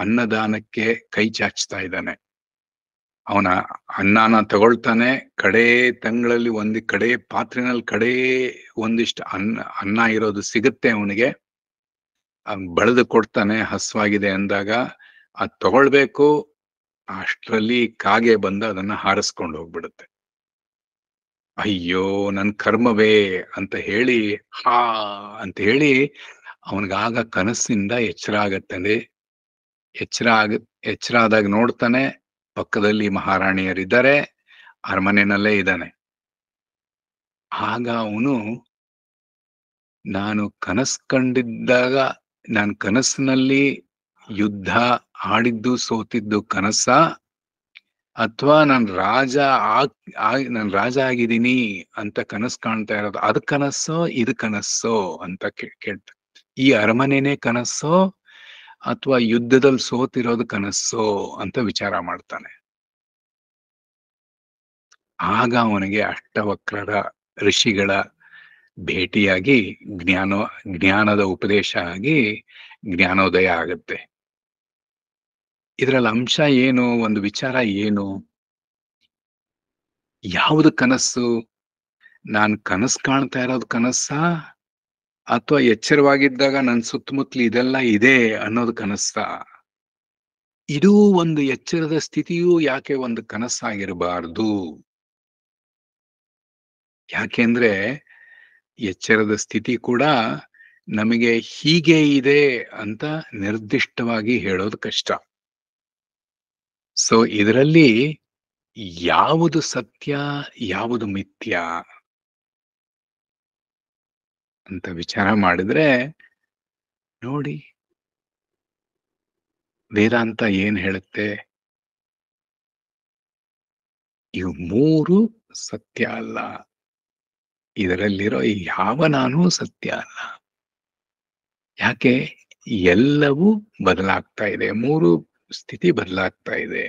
ಅನ್ನದಾನಕ್ಕೆ ಕೈ ಚಾಚ್ತಾ ಇದ್ದಾನೆ. ಅವನ ಅನ್ನನ ತಗೊಳ್ತಾನೆ, ಕಡೇ ತಂಗಳಲ್ಲಿ ಕಡೇ ಪಾತ್ರೆನಲ್ಲಿ ಕಡೇ ಒಂದಿಷ್ಟು ಅನ್ನ ಇರೋದು ಸಿಗುತ್ತೆ ಅವನಿಗೆ. ಬಳೆದು ಕೊಡ್ತಾನೆ ಹಸ್ವಾಗಿದೆ ಅಂದಾಗ. ಅದ್ ತಗೊಳ್ಬೇಕು, ಅಷ್ಟರಲ್ಲಿ ಕಾಗೆ ಬಂದು ಅದನ್ನ ಹಾರಿಸ್ಕೊಂಡು ಹೋಗ್ಬಿಡುತ್ತೆ. ಅಯ್ಯೋ ನನ್ ಕರ್ಮವೇ ಅಂತ ಹೇಳಿ ಅಂತ ಹೇಳಿ ಅವನಿಗಾಗ ಕನಸಿಂದ ಎಚ್ಚರ ಆಗತ್ತಂದ್ರೆ ಎಚ್ಚರ ಆದಾಗ ನೋಡ್ತಾನೆ, ಪಕ್ಕದಲ್ಲಿ ಮಹಾರಾಣಿಯರಿದ್ದಾರೆ, ಅರಮನೆಯಲ್ಲೇ ಇದ್ದಾನೆ. ಆಗ ಅವನು ನಾನು ಕನಸಿನಲ್ಲಿ ಯುದ್ಧ ಆಡಿದ್ದು ಸೋತಿದ್ದು ಕನಸ, ಅಥವಾ ನಾನ್ ರಾಜ ಆಗಿದ್ದೀನಿ ಅಂತ ಕನಸು ಕಾಣ್ತಾ ಇರೋದು ಅದು ಕನಸೋ ಇದು ಕನಸೋ ಅಂತ ಕೇಳ್ತ. ಈ ಅರಮನೆನೇ ಕನಸೋ ಅಥವಾ ಯುದ್ಧದಲ್ಲಿ ಸೋತಿರೋದು ಕನಸೋ ಅಂತ ವಿಚಾರ ಮಾಡ್ತಾನೆ. ಆಗ ಅವನಿಗೆ ಅಷ್ಟವಕ್ರರ ಋಷಿಗಳ ಭೇಟಿಯಾಗಿ ಜ್ಞಾನದ ಉಪದೇಶ ಆಗಿ ಜ್ಞಾನೋದಯ ಆಗತ್ತೆ. ಇದರಲ್ಲಿ ಅಂಶ ಏನು, ಒಂದು ವಿಚಾರ ಏನು, ಯಾವುದು ಕನಸು? ನಾನು ಕನಸು ಕಾಣ್ತಾ ಇರೋದು ಕನಸಾ ಅಥವಾ ಎಚ್ಚರವಾಗಿದ್ದಾಗ ನನ್ನ ಸುತ್ತಮುತ್ತಲು ಇದೆಲ್ಲ ಇದೆ ಅನ್ನೋದು ಕನಸಾ? ಇದು ಒಂದು ಎಚ್ಚರದ ಸ್ಥಿತಿಯೂ ಯಾಕೆ ಒಂದು ಕನಸಾಗಿರಬಾರ್ದು? ಯಾಕೆಂದ್ರೆ ಎಚ್ಚರದ ಸ್ಥಿತಿ ಕೂಡ ನಮಗೆ ಹೀಗೆ ಇದೆ ಅಂತ ನಿರ್ದಿಷ್ಟವಾಗಿ ಹೇಳೋದು ಕಷ್ಟ. ಸೊ ಇದರಲ್ಲಿ ಯಾವುದು ಸತ್ಯ ಯಾವುದು ಮಿಥ್ಯ ಅಂತ ವಿಚಾರ ಮಾಡಿದ್ರೆ ನೋಡಿ, ವೇದಾಂತ ಏನ್ ಹೇಳುತ್ತೆ? ಇವು ಮೂರು ಸತ್ಯ ಅಲ್ಲ, ಇದರಲ್ಲಿರೋ ಯಾವ ನಾನೂ ಸತ್ಯ ಅಲ್ಲ. ಯಾಕೆ? ಎಲ್ಲವೂ ಬದಲಾಗ್ತಾ ಇದೆ, ಮೂರು ಸ್ಥಿತಿ ಬದಲಾಗ್ತಾ ಇದೆ.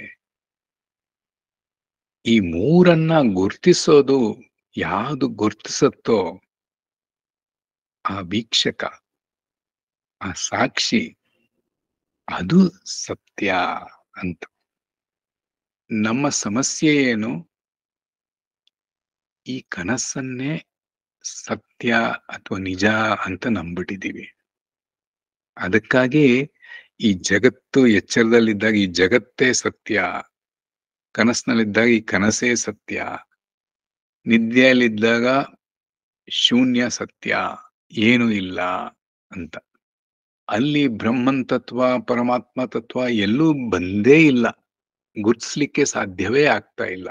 ಈ ಮೂರನ್ನ ಗುರ್ತಿಸೋದು ಯಾವುದು ಗುರ್ತಿಸುತ್ತೋ ಆ ವೀಕ್ಷಕ, ಆ ಸಾಕ್ಷಿ, ಅದು ಸತ್ಯ ಅಂತ. ನಮ್ಮ ಸಮಸ್ಯೆ ಏನು? ಈ ಕನಸನ್ನೇ ಸತ್ಯ ಅಥವಾ ನಿಜ ಅಂತ ನಂಬಿಟ್ಟಿದ್ದೀವಿ. ಅದಕ್ಕಾಗಿ ಈ ಜಗತ್ತು ಎಚ್ಚರದಲ್ಲಿದ್ದಾಗ ಈ ಜಗತ್ತೇ ಸತ್ಯ, ಕನಸಿನಲ್ಲಿದ್ದಾಗ ಈ ಕನಸೇ ಸತ್ಯ, ನಿದ್ದೆಯಲ್ಲಿದ್ದಾಗ ಶೂನ್ಯ ಸತ್ಯ, ಏನು ಇಲ್ಲ ಅಂತ. ಅಲ್ಲಿ ಬ್ರಹ್ಮನ್ ತತ್ವ ಪರಮಾತ್ಮ ತತ್ವ ಎಲ್ಲೂ ಬಂದೇ ಇಲ್ಲ, ಗುರ್ತಿಸ್ಲಿಕ್ಕೆ ಸಾಧ್ಯವೇ ಆಗ್ತಾ ಇಲ್ಲ.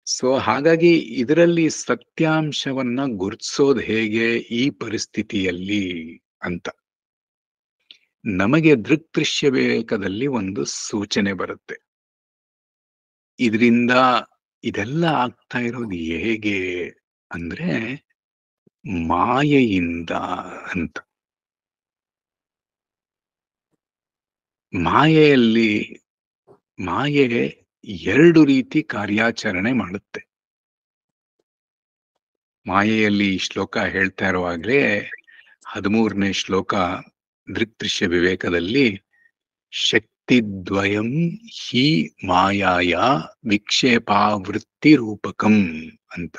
ಸೊ ಹಾಗಾಗಿ ಇದರಲ್ಲಿ ಸತ್ಯಾಂಶವನ್ನ ಗುರ್ತಿಸೋದು ಹೇಗೆ ಈ ಪರಿಸ್ಥಿತಿಯಲ್ಲಿ ಅಂತ ನಮಗೆ ದೃಕ್ದೃಶ್ಯ ವಿವೇಕದಲ್ಲಿ ಒಂದು ಸೂಚನೆ ಬರುತ್ತೆ. ಇದರಿಂದ ಇದೆಲ್ಲ ಆಗ್ತಾ ಇರೋದು ಹೇಗೆ ಅಂದ್ರೆ ಮಾಯೆಯಿಂದ ಅಂತ. ಮಾಯೆ ಎರಡು ರೀತಿ ಕಾರ್ಯಾಚರಣೆ ಮಾಡುತ್ತೆ. ಮಾಯೆಯಲ್ಲಿ ಈ ಶ್ಲೋಕ ಹೇಳ್ತಾ ಇರುವಾಗ್ಲೇ 13ನೇ ಶ್ಲೋಕ ದೃಕ್ದೃಶ್ಯ ವಿವೇಕದಲ್ಲಿ ಶಕ್ತಿದ್ವಯಂ ಹಿ ಮಾಯಾಯ ವಿಕ್ಷೇಪಾವೃತ್ತಿ ರೂಪಕಂ ಅಂತ.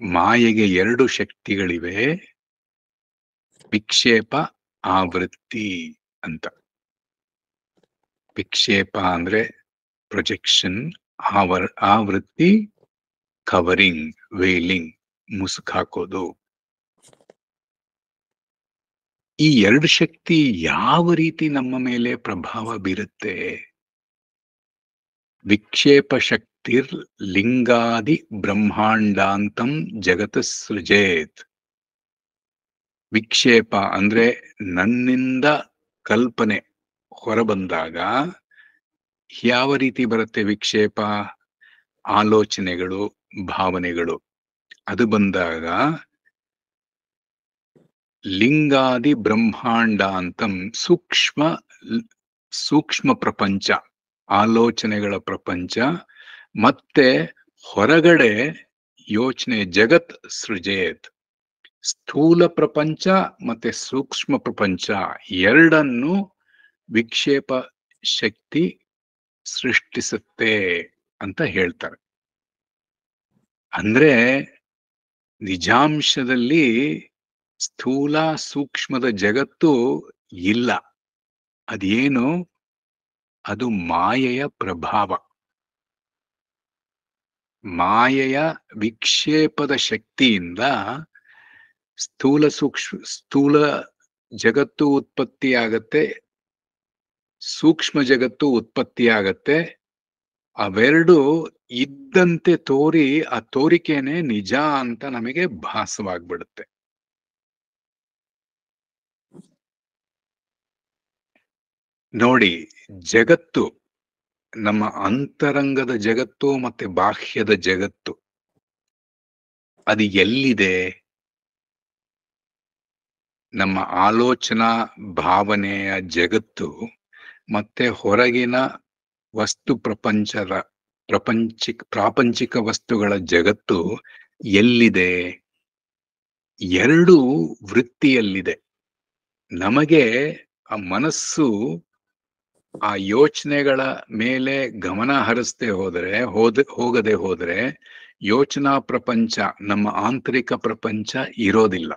ಮಾಯೆಗೆ 2 ಶಕ್ತಿಗಳಿವೆ, ವಿಕ್ಷೇಪ ಆವೃತ್ತಿ ಅಂತ. ವಿಕ್ಷೇಪ ಅಂದ್ರೆ ಪ್ರೊಜೆಕ್ಷನ್, ಆವೃತ್ತಿ ಕವರಿಂಗ್, ವೇಲಿಂಗ್, ಮುಸುಕ್ ಹಾಕೋದು. ಈ 2 ಶಕ್ತಿ ಯಾವ ರೀತಿ ನಮ್ಮ ಮೇಲೆ ಪ್ರಭಾವ ಬೀರುತ್ತೆ? ವಿಕ್ಷೇಪ ಶಕ್ತಿರ್ ಲಿಂಗಾದಿ ಬ್ರಹ್ಮಾಂಡಾಂತಂ ಜಗತ್ ಸೃಜೇತ್. ವಿಕ್ಷೇಪ ಅಂದ್ರೆ ನನ್ನಿಂದ ಕಲ್ಪನೆ ಹೊರಬಂದಾಗ ಯಾವ ರೀತಿ ಬರುತ್ತೆ ವಿಕ್ಷೇಪ? ಆಲೋಚನೆಗಳು, ಭಾವನೆಗಳು. ಅದು ಬಂದಾಗ ಲಿಂಗಾದಿ ಬ್ರಹ್ಮಾಂಡ ಅಂತಂ ಸೂಕ್ಷ್ಮ ಪ್ರಪಂಚ, ಆಲೋಚನೆಗಳ ಪ್ರಪಂಚ, ಮತ್ತೆ ಹೊರಗಡೆ ಯೋಚನೆ ಜಗತ್ ಸೃಜೇತ್. ಸ್ಥೂಲ ಪ್ರಪಂಚ ಮತ್ತೆ ಸೂಕ್ಷ್ಮ ಪ್ರಪಂಚ ಎರಡನ್ನು ವಿಕ್ಷೇಪ ಶಕ್ತಿ ಸೃಷ್ಟಿಸುತ್ತೆ ಅಂತ ಹೇಳ್ತಾರೆ. ಅಂದ್ರೆ ನಿಜಾಂಶದಲ್ಲಿ ಸ್ಥೂಲ ಸೂಕ್ಷ್ಮದ ಜಗತ್ತು ಇಲ್ಲ. ಅದೇನು? ಅದು ಮಾಯೆಯ ಪ್ರಭಾವ. ಮಾಯೆಯ ವಿಕ್ಷೇಪದ ಶಕ್ತಿಯಿಂದ ಸ್ಥೂಲ ಜಗತ್ತು ಉತ್ಪತ್ತಿಯಾಗತ್ತೆ, ಸೂಕ್ಷ್ಮ ಜಗತ್ತು ಉತ್ಪತ್ತಿಯಾಗತ್ತೆ. ಅವೆರಡು ಇದ್ದಂತೆ ತೋರಿ ಆ ತೋರಿಕೆನೆ ನಿಜ ಅಂತ ನಮಗೆ ಭಾಸವಾಗ್ಬಿಡುತ್ತೆ. ನೋಡಿ, ಜಗತ್ತು, ನಮ್ಮ ಅಂತರಂಗದ ಜಗತ್ತು ಮತ್ತೆ ಬಾಹ್ಯದ ಜಗತ್ತು, ಅದು ಎಲ್ಲಿದೆ? ನಮ್ಮ ಆಲೋಚನಾ ಭಾವನೆಯ ಜಗತ್ತು ಮತ್ತೆ ಹೊರಗಿನ ವಸ್ತು ಪ್ರಾಪಂಚಿಕ ವಸ್ತುಗಳ ಜಗತ್ತು ಎಲ್ಲಿದೆ? 2 ವೃತ್ತಿಯಲ್ಲಿದೆ. ನಮಗೆ ಆ ಮನಸ್ಸು ಆ ಯೋಚನೆಗಳ ಮೇಲೆ ಗಮನ ಹರಿಸದೆ ಹೋಗದೆ ಹೋದ್ರೆ ಯೋಚನಾ ಪ್ರಪಂಚ, ನಮ್ಮ ಆಂತರಿಕ ಪ್ರಪಂಚ ಇರೋದಿಲ್ಲ.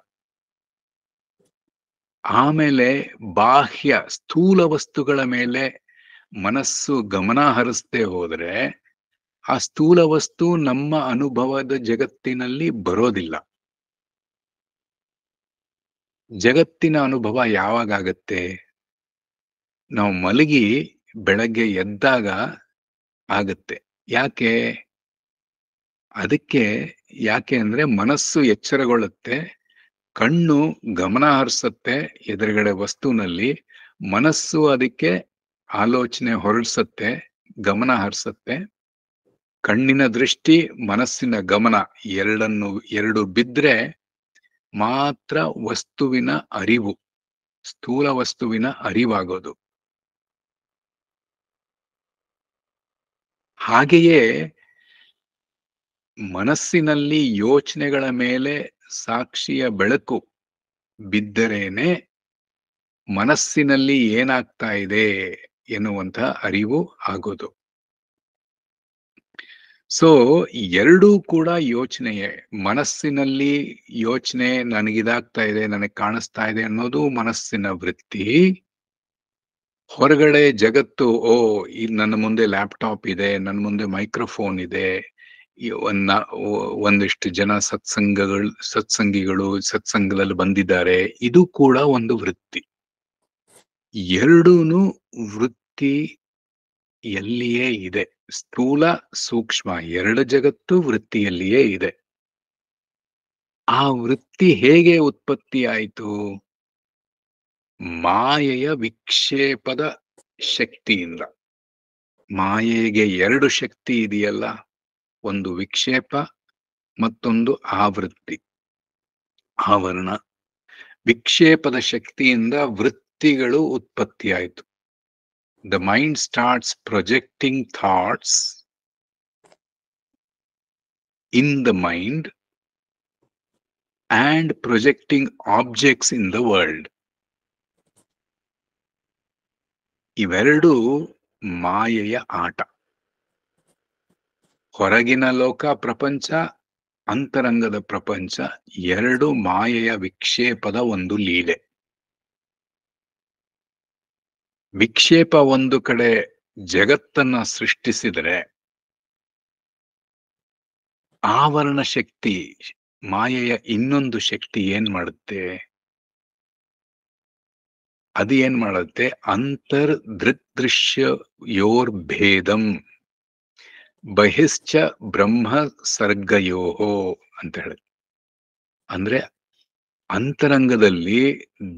ಆಮೇಲೆ ಬಾಹ್ಯ ಸ್ಥೂಲ ವಸ್ತುಗಳ ಮೇಲೆ ಮನಸ್ಸು ಗಮನ ಹರಿಸದೆ ಹೋದ್ರೆ ಆ ಸ್ಥೂಲ ವಸ್ತು ನಮ್ಮ ಅನುಭವದ ಜಗತ್ತಿನಲ್ಲಿ ಬರೋದಿಲ್ಲ. ಜಗತ್ತಿನ ಅನುಭವ ಯಾವಾಗತ್ತೆ? ನಾವು ಮಲಗಿ ಬೆಳಗ್ಗೆ ಎದ್ದಾಗ ಆಗತ್ತೆ. ಯಾಕೆ? ಯಾಕೆ ಅಂದ್ರೆ ಮನಸ್ಸು ಎಚ್ಚರಗೊಳ್ಳುತ್ತೆ, ಕಣ್ಣು ಗಮನ ಹರಿಸತ್ತೆ ಎದುರುಗಡೆ ವಸ್ತುನಲ್ಲಿ, ಮನಸ್ಸು ಅದಕ್ಕೆ ಆಲೋಚನೆ ಹೊರಡಿಸತ್ತೆ, ಗಮನ ಹರಿಸತ್ತೆ. ಕಣ್ಣಿನ ದೃಷ್ಟಿ, ಮನಸ್ಸಿನ ಗಮನ ಎರಡು ಬಿದ್ರೆ ಮಾತ್ರ ವಸ್ತುವಿನ ಅರಿವು, ಸ್ಥೂಲ ವಸ್ತುವಿನ ಅರಿವಾಗೋದು. ಹಾಗೆಯೇ ಮನಸ್ಸಿನಲ್ಲಿ ಯೋಚನೆಗಳ ಮೇಲೆ ಸಾಕ್ಷಿಯ ಬೆಳಕು ಬಿದ್ದರೇನೆ ಮನಸ್ಸಿನಲ್ಲಿ ಏನಾಗ್ತಾ ಇದೆ ಎನ್ನುವಂಥ ಅರಿವು ಆಗೋದು. ಸೊ 2 ಕೂಡ ಯೋಚನೆಯೇ. ಮನಸ್ಸಿನಲ್ಲಿ ಯೋಚನೆ, ನನಗಿದಾಗ್ತಾ ಇದೆ, ನನಗೆ ಕಾಣಿಸ್ತಾ ಇದೆ ಅನ್ನೋದು ಮನಸ್ಸಿನ ವೃತ್ತಿ. ಹೊರಗಡೆ ಜಗತ್ತು, ನನ್ನ ಮುಂದೆ ಲ್ಯಾಪ್ಟಾಪ್ ಇದೆ, ನನ್ನ ಮುಂದೆ ಮೈಕ್ರೋಫೋನ್ ಇದೆ, ಒಂದಿಷ್ಟು ಜನ ಸತ್ಸಂಗದಲ್ಲಿ ಬಂದಿದ್ದಾರೆ, ಇದು ಕೂಡ ಒಂದು ವೃತ್ತಿ. 2 ವೃತ್ತಿ ಎಲ್ಲಿಯೇ ಇದೆ. ಸ್ಥೂಲ ಸೂಕ್ಷ್ಮ 2 ಜಗತ್ತು ವೃತ್ತಿಯಲ್ಲಿಯೇ ಇದೆ. ಆ ವೃತ್ತಿ ಹೇಗೆ ಉತ್ಪತ್ತಿ ಆಯಿತು? ಮಾಯೆಯ ವಿಕ್ಷೇಪದ ಶಕ್ತಿಯಿಂದ. ಮಾಯೆಗೆ 2 ಶಕ್ತಿ ಇದೆಯಲ್ಲ, ಒಂದು ವಿಕ್ಷೇಪ, ಮತ್ತೊಂದು ಆವೃತ್ತಿ, ಆವರಣ. ವಿಕ್ಷೇಪದ ಶಕ್ತಿಯಿಂದ ವೃತ್ತಿಗಳು ಉತ್ಪತ್ತಿಯಾಯಿತು. The mind starts projecting thoughts in the mind and projecting objects in the world. ಇವೆರಡು ಮಾಯೆಯ ಆಟ. ಹೊರಗಿನ ಲೋಕ ಪ್ರಪಂಚ, ಅಂತರಂಗದ ಪ್ರಪಂಚ ಎರಡು ಮಾಯೆಯ ವಿಕ್ಷೇಪದ ಒಂದು ಲೀಲೆ. ವಿಕ್ಷೇಪ ಒಂದು ಕಡೆ ಜಗತ್ತನ್ನ ಸೃಷ್ಟಿಸಿದರೆ, ಆವರಣ ಶಕ್ತಿ ಮಾಯೆಯ ಇನ್ನೊಂದು ಶಕ್ತಿ ಏನ್ ಮಾಡುತ್ತೆ? ಅದು ಏನ್ ಮಾಡುತ್ತೆ? ಅಂತರ್ ದೃಗ್ದೃಶ್ಯಯೋರ್ ಭೇದಂ ಬಹಿಶ್ಚ ಬ್ರಹ್ಮ ಸರ್ಗಯೋಹೋ ಅಂತ ಹೇಳುತ್ತೆ. ಅಂದ್ರೆ ಅಂತರಂಗದಲ್ಲಿ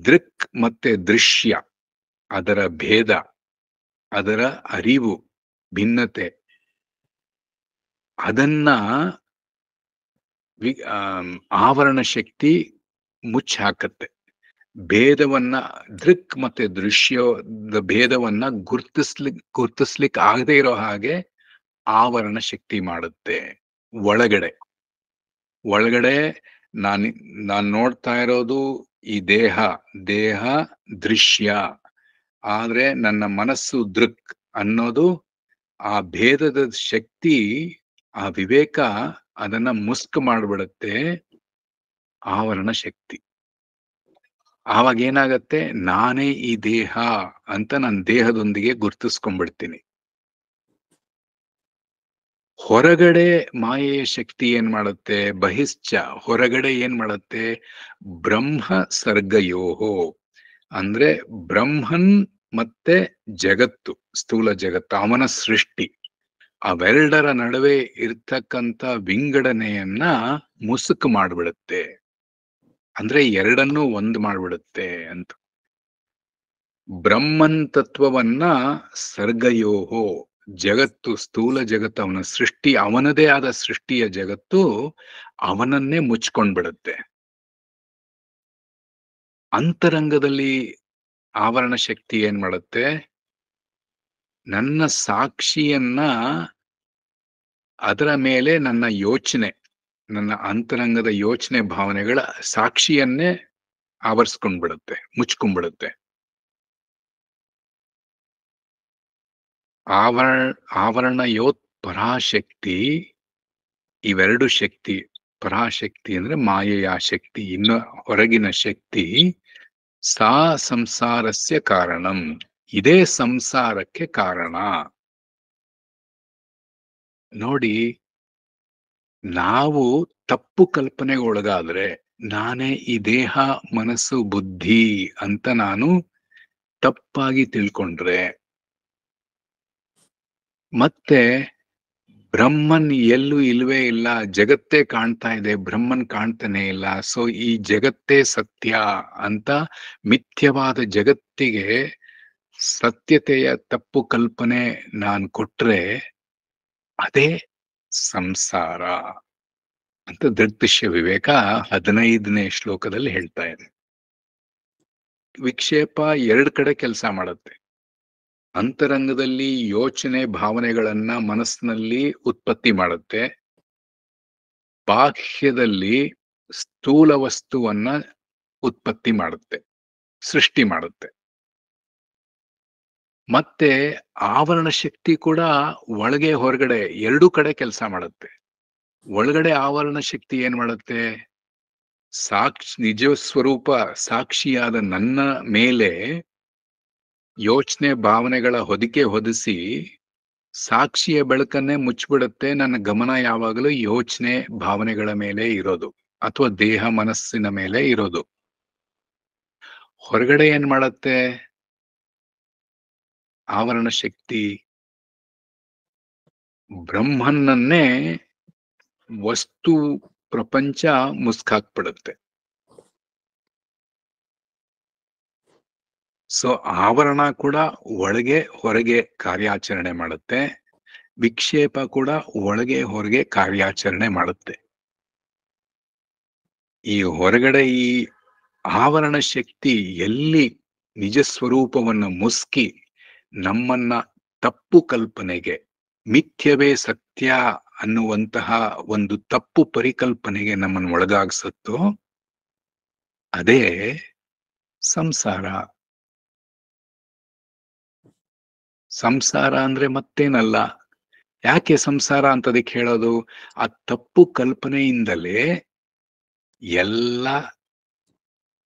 ದೃಕ್ ಮತ್ತೆ ದೃಶ್ಯ, ಅದರ ಭೇದ, ಅದರ ಅರಿವು, ಭಿನ್ನತೆ, ಅದನ್ನ ಆವರಣ ಶಕ್ತಿ ಮುಚ್ಚಿ ಹಾಕತ್ತೆ. ಭೇದವನ್ನ, ದೃಕ್ ಮತ್ತೆ ದೃಶ್ಯದ ಭೇದವನ್ನ ಗುರ್ತಿಸ್ಲಿಕ್ಕೆ ಆಗದೆ ಇರೋ ಹಾಗೆ ಆವರಣ ಶಕ್ತಿ ಮಾಡುತ್ತೆ. ಒಳಗಡೆ ನಾನ್ ನೋಡ್ತಾ ಇರೋದು ಈ ದೇಹ ದೃಶ್ಯ, ಆದ್ರೆ ನನ್ನ ಮನಸ್ಸು ದೃಕ್ ಅನ್ನೋದು ಆ ಭೇದದ ಶಕ್ತಿ, ಆ ವಿವೇಕ ಅದನ್ನ ಮುಸ್ಕ್ ಮಾಡ್ಬಿಡತ್ತೆ ಆವರಣ ಶಕ್ತಿ. ಆವಾಗ ಏನಾಗತ್ತೆ? ನಾನೇ ಈ ದೇಹ ಅಂತ ನನ್ನ ದೇಹದೊಂದಿಗೆ ಗುರ್ತಿಸ್ಕೊಂಡ್ಬಿಡ್ತೀನಿ. ಹೊರಗಡೆ ಮಾಯೆಯ ಶಕ್ತಿ ಏನ್ ಮಾಡುತ್ತೆ? ಬಹಿಶ್ಚ, ಹೊರಗಡೆ ಏನ್ ಮಾಡುತ್ತೆ? ಬ್ರಹ್ಮ ಸರ್ಗಯೋಹೋ, ಅಂದ್ರೆ ಬ್ರಹ್ಮನ್ ಮತ್ತೆ ಜಗತ್ತು, ಸ್ಥೂಲ ಜಗತ್ತು, ಅವನ ಸೃಷ್ಟಿ, ಅವೆರಡರ ನಡುವೆ ಇರ್ತಕ್ಕಂಥ ವಿಂಗಡಣೆಯನ್ನ ಮುಸುಕು ಮಾಡ್ಬಿಡುತ್ತೆ. ಅಂದ್ರೆ ಎರಡನ್ನೂ ಒಂದು ಮಾಡ್ಬಿಡುತ್ತೆ ಅಂತ. ಬ್ರಹ್ಮನ್ ತತ್ವವನ್ನ ಸರ್ಗಯೋಹೋ, ಜಗತ್ತು, ಸ್ಥೂಲ ಜಗತ್ತು, ಅವನ ಸೃಷ್ಟಿ, ಅವನದೇ ಆದ ಸೃಷ್ಟಿಯ ಜಗತ್ತು ಅವನನ್ನೇ ಮುಚ್ಕೊಂಡ್ಬಿಡುತ್ತೆ. ಅಂತರಂಗದಲ್ಲಿ ಆವರಣ ಶಕ್ತಿ ಏನ್ ಮಾಡುತ್ತೆ? ನನ್ನ ಸಾಕ್ಷಿಯನ್ನ, ಅದರ ಮೇಲೆ ನನ್ನ ಯೋಚನೆ, ನನ್ನ ಅಂತರಂಗದ ಯೋಚನೆ ಭಾವನೆಗಳ ಸಾಕ್ಷಿಯನ್ನೇ ಆವರಿಸ್ಕೊಂಡ್ಬಿಡುತ್ತೆ, ಮುಚ್ಕೊಂಡ್ಬಿಡುತ್ತೆ. ಆವರಣಯೋತ್ ಪರಾಶಕ್ತಿ, ಇವೆರಡು ಶಕ್ತಿ, ಪರಾಶಕ್ತಿ ಅಂದ್ರೆ ಮಾಯೆಯ ಶಕ್ತಿ, ಇನ್ನು ಹೊರಗಿನ ಶಕ್ತಿ, ಸಾ ಸಂಸಾರಸ್ಯ ಕಾರಣಂ, ಇದೇ ಸಂಸಾರಕ್ಕೆ ಕಾರಣ. ನೋಡಿ, ನಾವು ತಪ್ಪು ಕಲ್ಪನೆಗೆ ಒಳಗಾದ್ರೆ, ನಾನೇ ಈ ದೇಹ ಮನಸ್ಸು ಬುದ್ಧಿ ಅಂತ ನಾನು ತಪ್ಪಾಗಿ ತಿಳ್ಕೊಂಡ್ರೆ, ಮತ್ತೆ ಬ್ರಹ್ಮನ್ ಎಲ್ಲೂ ಇಲ್ವೇ ಇಲ್ಲ, ಜಗತ್ತೇ ಕಾಣ್ತಾ ಇದೆ, ಬ್ರಹ್ಮನ್ ಕಾಣ್ತಾನೆ ಇಲ್ಲ, ಸೊ ಈ ಜಗತ್ತೇ ಸತ್ಯ ಅಂತ ಮಿಥ್ಯವಾದ ಜಗತ್ತಿಗೆ ಸತ್ಯತೆಯ ತಪ್ಪು ಕಲ್ಪನೆ ನಾನು ಕೊಟ್ರೆ ಅದೇ ಸಂಸಾರ ಅಂತ ದೃಗ್ದೃಶ್ಯ ವಿವೇಕ 15ನೇ ಶ್ಲೋಕದಲ್ಲಿ ಹೇಳ್ತಾ ಇದೆ. ವಿಕ್ಷೇಪ ಎರಡು ಕಡೆ ಕೆಲಸ ಮಾಡುತ್ತೆ. ಅಂತರಂಗದಲ್ಲಿ ಯೋಚನೆ ಭಾವನೆಗಳನ್ನ ಮನಸ್ಸಿನಲ್ಲಿ ಉತ್ಪತ್ತಿ ಮಾಡುತ್ತೆ, ಬಾಹ್ಯದಲ್ಲಿ ಸ್ಥೂಲ ವಸ್ತುವನ್ನ ಉತ್ಪತ್ತಿ ಮಾಡುತ್ತೆ, ಸೃಷ್ಟಿ ಮಾಡುತ್ತೆ. ಮತ್ತೆ ಆವರಣ ಶಕ್ತಿ ಕೂಡ ಒಳಗೆ ಹೊರಗಡೆ ಎರಡೂ ಕಡೆ ಕೆಲಸ ಮಾಡುತ್ತೆ. ಒಳಗಡೆ ಆವರಣ ಶಕ್ತಿ ಏನ್ ಮಾಡುತ್ತೆ? ನಿಜ ಸ್ವರೂಪ ಸಾಕ್ಷಿಯಾದ ನನ್ನ ಮೇಲೆ ಯೋಚನೆ ಭಾವನೆಗಳ ಹೊದಿಸಿ ಸಾಕ್ಷಿಯ ಬೆಳಕನ್ನೇ ಮುಚ್ಚಿಬಿಡುತ್ತೆ. ನನ್ನ ಗಮನ ಯಾವಾಗಲೂ ಯೋಚನೆ ಭಾವನೆಗಳ ಮೇಲೆ ಇರೋದು, ಅಥವಾ ದೇಹ ಮನಸ್ಸಿನ ಮೇಲೆ ಇರೋದು. ಹೊರಗಡೆ ಏನ್ ಮಾಡತ್ತೆ ಆವರಣ ಶಕ್ತಿ? ಬ್ರಹ್ಮನ್ನನ್ನೇ ವಸ್ತು ಪ್ರಪಂಚ ಮುಸ್ಕಾಕ್ಬಿಡುತ್ತೆ. ಸೊ ಆವರಣ ಕೂಡ ಒಳಗೆ ಹೊರಗೆ ಕಾರ್ಯಾಚರಣೆ ಮಾಡುತ್ತೆ, ವಿಕ್ಷೇಪ ಕೂಡ ಒಳಗೆ ಹೊರಗೆ ಕಾರ್ಯಾಚರಣೆ ಮಾಡುತ್ತೆ. ಈ ಹೊರಗಡೆ ಈ ಆವರಣ ಶಕ್ತಿ ಎಲ್ಲಿ ನಿಜ ಸ್ವರೂಪವನ್ನು ಮುಸ್ಕಿ ನಮ್ಮನ್ನ ತಪ್ಪು ಕಲ್ಪನೆಗೆ, ಮಿಥ್ಯವೇ ಸತ್ಯ ಅನ್ನುವಂತಹ ಒಂದು ತಪ್ಪು ಪರಿಕಲ್ಪನೆಗೆ ನಮ್ಮನ್ನು ಒಳಗಾಗಿಸುತ್ತೋ ಅದೇ ಸಂಸಾರ. ಸಂಸಾರ ಅಂದ್ರೆ ಮತ್ತೇನಲ್ಲ. ಯಾಕೆ ಸಂಸಾರ ಅಂತದಕ್ಕೆ ಹೇಳೋದು? ಆ ತಪ್ಪು ಕಲ್ಪನೆಯಿಂದಲೇ ಎಲ್ಲ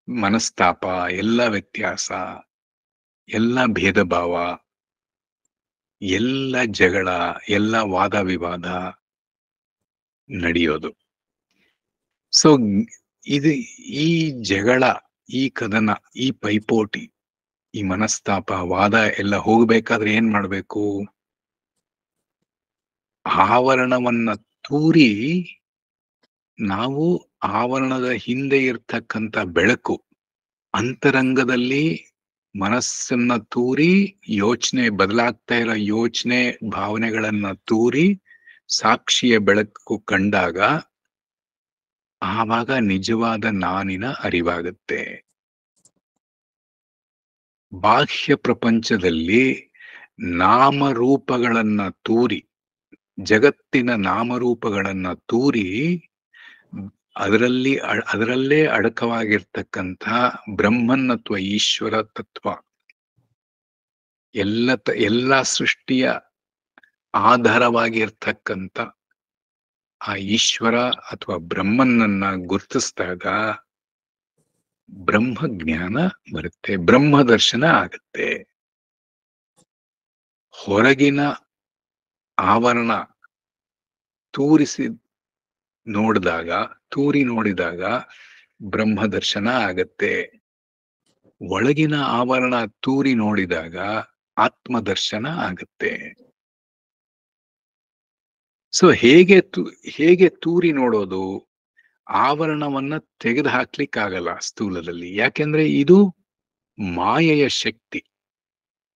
ಮನಸ್ತಾಪ, ಎಲ್ಲ ವ್ಯತ್ಯಾಸ, ಎಲ್ಲ ಭೇದ ಭಾವ, ಎಲ್ಲ ಜಗಳ, ಎಲ್ಲ ವಾದ ವಿವಾದ ನಡೆಯೋದು. ಸೊ ಇದು, ಈ ಜಗಳ, ಈ ಕದನ, ಈ ಪೈಪೋಟಿ, ಈ ಮನಸ್ತಾಪ, ವಾದ ಎಲ್ಲ ಹೋಗ್ಬೇಕಾದ್ರೆ ಏನ್ ಮಾಡ್ಬೇಕು? ಆವರಣವನ್ನ ತೂರಿ ನಾವು ಆವರಣದ ಹಿಂದೆ ಇರ್ತಕ್ಕಂಥ ಬೆಳಕು, ಅಂತರಂಗದಲ್ಲಿ ಮನಸ್ಸನ್ನ ತೂರಿ, ಯೋಚನೆ, ಬದಲಾಗ್ತಾ ಇರೋ ಯೋಚನೆ, ಭಾವನೆಗಳನ್ನ ತೂರಿ ಸಾಕ್ಷಿಯ ಬೆಳಕು ಕಂಡಾಗ ಆವಾಗ ನಿಜವಾದ ನಾನಿನ ಅರಿವಾಗುತ್ತೆ. ಬಾಹ್ಯ ಪ್ರಪಂಚದಲ್ಲಿ ನಾಮರೂಪಗಳನ್ನ ತೂರಿ, ಜಗತ್ತಿನ ನಾಮರೂಪಗಳನ್ನ ತೂರಿ ಅದರಲ್ಲೇ ಅಡಕವಾಗಿರ್ತಕ್ಕಂಥ ಬ್ರಹ್ಮನ್ ಅಥವಾ ಈಶ್ವರ ತತ್ವ, ಎಲ್ಲ ಸೃಷ್ಟಿಯ ಆಧಾರವಾಗಿರ್ತಕ್ಕಂಥ ಆ ಈಶ್ವರ ಅಥವಾ ಬ್ರಹ್ಮನನ್ನ ಗುರುತಿಸಿದಾಗ ಬ್ರಹ್ಮ ಜ್ಞಾನ ಬರುತ್ತೆ, ಬ್ರಹ್ಮ ದರ್ಶನ ಆಗುತ್ತೆ. ಹೊರಗಿನ ಆವರಣ ತೂರಿ ನೋಡಿದಾಗ ಬ್ರಹ್ಮ ದರ್ಶನ ಆಗತ್ತೆ. ಒಳಗಿನ ಆವರಣ ತೂರಿ ನೋಡಿದಾಗ ಆತ್ಮದರ್ಶನ ಆಗತ್ತೆ. ಸೊ ಹೇಗೆ ತೂರಿ ನೋಡೋದು? ಆವರಣವನ್ನ ತೆಗೆದು ಹಾಕ್ಲಿಕ್ಕಾಗಲ್ಲ ಸ್ಥೂಲದಲ್ಲಿ. ಯಾಕೆಂದ್ರೆ ಇದು ಮಾಯೆಯ ಶಕ್ತಿ.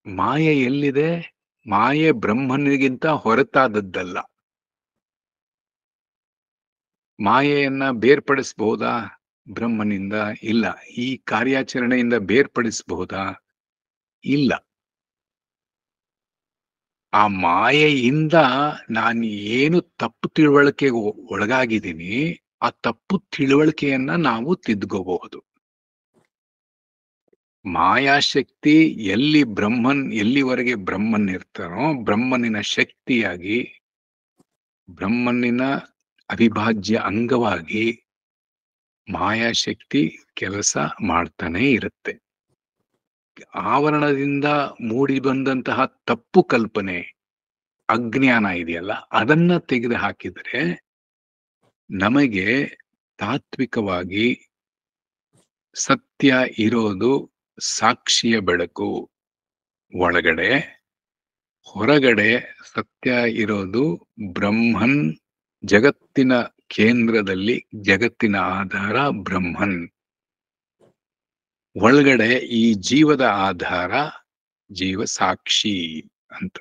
ಮಾಯೆ ಎಲ್ಲಿದೆ? ಮಾಯೆ ಬ್ರಹ್ಮನಿಗಿಂತ ಹೊರತಾದದ್ದಲ್ಲ. ಮಾಯೆಯನ್ನ ಬೇರ್ಪಡಿಸಬಹುದಾ ಬ್ರಹ್ಮನಿಂದ? ಇಲ್ಲ. ಈ ಕಾರ್ಯಾಚರಣೆಯಿಂದ ಬೇರ್ಪಡಿಸಬಹುದಾ? ಇಲ್ಲ. ಆ ಮಾಯೆಯಿಂದ ನಾನು ಏನು ತಪ್ಪು ತಿಳುವಳಿಕೆಗೆ ಒಳಗಾಗಿದ್ದೀನಿ, ಆ ತಪ್ಪು ತಿಳುವಳಿಕೆಯನ್ನ ನಾವು ತಿದ್ಕೋಬಹುದು. ಮಾಯಾಶಕ್ತಿ ಎಲ್ಲಿವರೆಗೆ ಬ್ರಹ್ಮನ್ ಇರ್ತಾನೋ, ಬ್ರಹ್ಮನಿನ ಶಕ್ತಿಯಾಗಿ, ಬ್ರಹ್ಮನಿನ ಅವಿಭಾಜ್ಯ ಅಂಗವಾಗಿ ಮಾಯಾಶಕ್ತಿ ಕೆಲಸ ಮಾಡ್ತಾನೆ ಇರುತ್ತೆ. ಆವರಣದಿಂದ ಮೂಡಿ ಬಂದಂತಹ ತಪ್ಪು ಕಲ್ಪನೆ, ಅಜ್ಞಾನ ಇದೆಯಲ್ಲ, ಅದನ್ನ ತೆಗೆದು ಹಾಕಿದರೆ ನಮಗೆ ತಾತ್ವಿಕವಾಗಿ ಸತ್ಯ ಇರೋದು ಸಾಕ್ಷಿಯ ಬೆಳಕು ಒಳಗಡೆ, ಹೊರಗಡೆ ಸತ್ಯ ಇರೋದು ಬ್ರಹ್ಮನ್, ಜಗತ್ತಿನ ಕೇಂದ್ರದಲ್ಲಿ ಜಗತ್ತಿನ ಆಧಾರ ಬ್ರಹ್ಮನ್, ಒಳಗಡೆ ಈ ಜೀವದ ಆಧಾರ ಜೀವ ಸಾಕ್ಷಿ ಅಂತ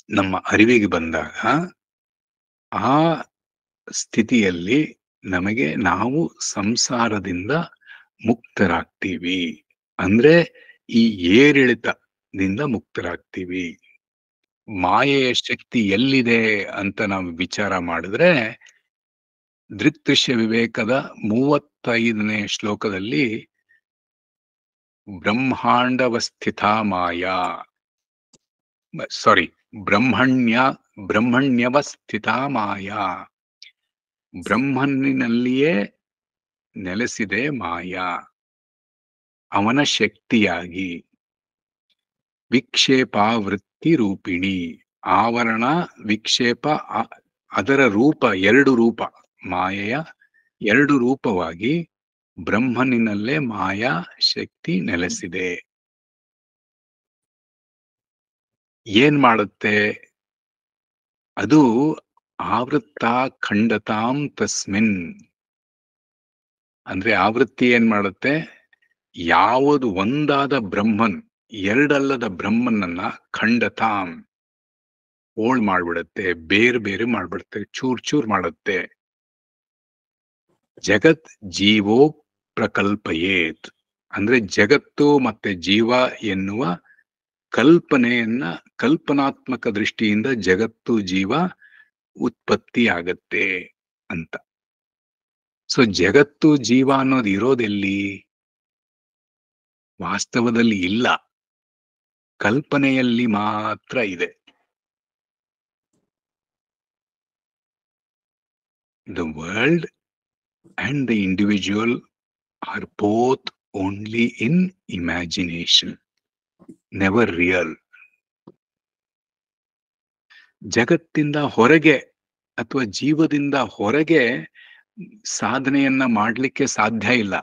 ನಮ್ಮ ಅರಿವಿಗೆ ಬಂದಾಗ ಆ ಸ್ಥಿತಿಯಲ್ಲಿ ನಾವು ಸಂಸಾರದಿಂದ ಮುಕ್ತರಾಗ್ತೀವಿ. ಅಂದ್ರೆ ಈ ಏರಿಳಿತದಿಂದ ಮುಕ್ತರಾಗ್ತೀವಿ. ಮಾಯೆಯ ಶಕ್ತಿ ಎಲ್ಲಿದೆ ಅಂತ ನಾವು ವಿಚಾರ ಮಾಡಿದ್ರೆ, ದೃಗ್ದೃಶ್ಯ ವಿವೇಕದ 35ನೇ ಶ್ಲೋಕದಲ್ಲಿ ಬ್ರಹ್ಮಾಂಡವಸ್ಥಿತ ಮಾಯಾ, ಬ್ರಹ್ಮಣ್ಯವಸ್ಥಿತ ಮಾಯಾ, ಬ್ರಹ್ಮನಿನಲ್ಲಿಯೇ ನೆಲೆಸಿದೆ ಮಾಯಾ, ಅವನ ಶಕ್ತಿಯಾಗಿ. ವಿಕ್ಷೇಪಾವೃತ್ತಿ ರೂಪಿಣಿ, ಆವರಣ ವಿಕ್ಷೇಪ, ಅದರ ರೂಪ, 2 ರೂಪ, ಮಾಯೆಯ 2 ರೂಪವಾಗಿ ಬ್ರಹ್ಮನಿನಲ್ಲೇ ಮಾಯಾ ಶಕ್ತಿ ನೆಲೆಸಿದೆ. ಏನ್ ಮಾಡುತ್ತೆ ಅದು? ಆವೃತ್ತ ಖಂಡತಾಂ ತಸ್ಮಿನ್. ಅಂದ್ರೆ ಆವೃತ್ತಿ ಏನ್ ಮಾಡುತ್ತೆ? ಯಾವುದು ಒಂದಾದ ಬ್ರಹ್ಮನ್, 2 ಅಲ್ಲದ ಬ್ರಹ್ಮನನ್ನ ಖಂಡತಾಂ ಮಾಡ್ಬಿಡುತ್ತೆ, ಬೇರೆ ಮಾಡ್ಬಿಡುತ್ತೆ, ಚೂರ್ ಮಾಡುತ್ತೆ. ಜಗತ್ ಜೀವೋ ಪ್ರಕಲ್ಪಯೇತ್, ಅಂದ್ರೆ ಜಗತ್ತು ಮತ್ತೆ ಜೀವ ಎನ್ನುವ ಕಲ್ಪನೆಯನ್ನ, ಕಲ್ಪನಾತ್ಮಕ ದೃಷ್ಟಿಯಿಂದ ಜಗತ್ತು ಜೀವ ಉತ್ಪತ್ತಿ ಆಗತ್ತೆ ಅಂತ. ಸೊ ಜಗತ್ತು ಜೀವ ಅನ್ನೋದು ಇರೋದೆಲ್ಲಿ? ವಾಸ್ತವದಲ್ಲಿ ಇಲ್ಲ, ಕಲ್ಪನೆಯಲ್ಲಿ ಮಾತ್ರ ಇದೆ. The world and the individual are both only in imagination, never real. ಜಗತ್ತಿಂದ ಹೊರಗೆ ಅಥವಾ ಜೀವದಿಂದ ಹೊರಗೆ ಸಾಧನೆಯನ್ನ ಮಾಡಲಿಕ್ಕೆ ಸಾಧ್ಯ ಇಲ್ಲ.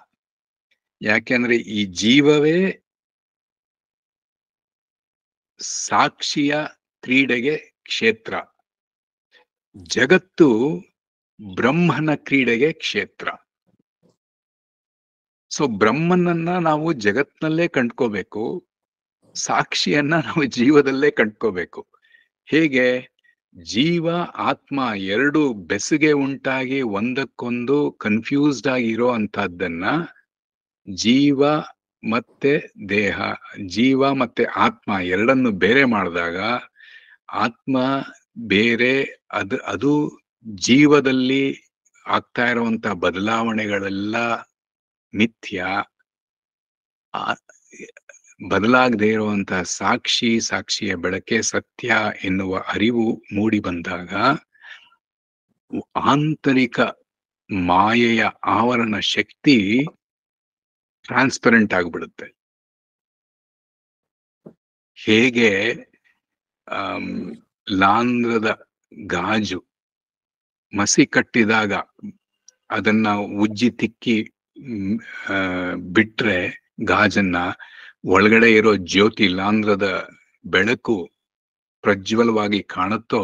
ಯಾಕೆಂದ್ರೆ ಈ ಜೀವವೇ ಸಾಕ್ಷಿಯ ಕ್ರೀಡೆಗೆ ಕ್ಷೇತ್ರ, ಜಗತ್ತು ಬ್ರಹ್ಮನ ಕ್ರೀಡೆಗೆ ಕ್ಷೇತ್ರ. ಸೊ ಬ್ರಹ್ಮನನ್ನ ನಾವು ಜಗತ್ನಲ್ಲೇ ಕಂಡ್ಕೋಬೇಕು, ಸಾಕ್ಷಿಯನ್ನ ನಾವು ಜೀವದಲ್ಲೇ ಕಂಡ್ಕೋಬೇಕು. ಹೇಗೆ? ಜೀವ ಆತ್ಮ ಎರಡು ಬೆಸುಗೆ ಉಂಟಾಗಿ ಒಂದಕ್ಕೊಂದು ಕನ್ಫ್ಯೂಸ್ಡ್ ಆಗಿರೋ ಅಂತದ್ದನ್ನ ಜೀವ ಮತ್ತೆ ದೇಹ, ಜೀವ ಮತ್ತೆ ಆತ್ಮ ಎರಡನ್ನು ಬೇರೆ ಮಾಡಿದಾಗ ಆತ್ಮ ಬೇರೆ, ಅದು ಜೀವದಲ್ಲಿ ಆಗ್ತಾ ಇರುವಂತ ಬದಲಾವಣೆಗಳೆಲ್ಲ ಮಿಥ್ಯ. ಬದಲಾಗದೆ ಇರುವಂತಹ ಸಾಕ್ಷಿಯ ಬೆಳಕೆ ಸತ್ಯ ಎನ್ನುವ ಅರಿವು ಮೂಡಿ ಬಂದಾಗ ಆಂತರಿಕ ಮಾಯೆಯ ಆವರಣ ಶಕ್ತಿ ಟ್ರಾನ್ಸ್ಪರೆಂಟ್ ಆಗ್ಬಿಡುತ್ತೆ. ಹೇಗೆ ಲಾಂಧ್ರದ ಗಾಜು ಮಸಿ ಕಟ್ಟಿದಾಗ ಅದನ್ನ ಉಜ್ಜಿ ತಿಕ್ಕಿ ಬಿಟ್ರೆ ಗಾಜನ್ನ, ಒಳಗಡೆ ಇರೋ ಜ್ಯೋತಿ ಲಾಂಧ್ರದ ಬೆಳಕು ಪ್ರಜ್ವಲವಾಗಿ ಕಾಣುತ್ತೋ,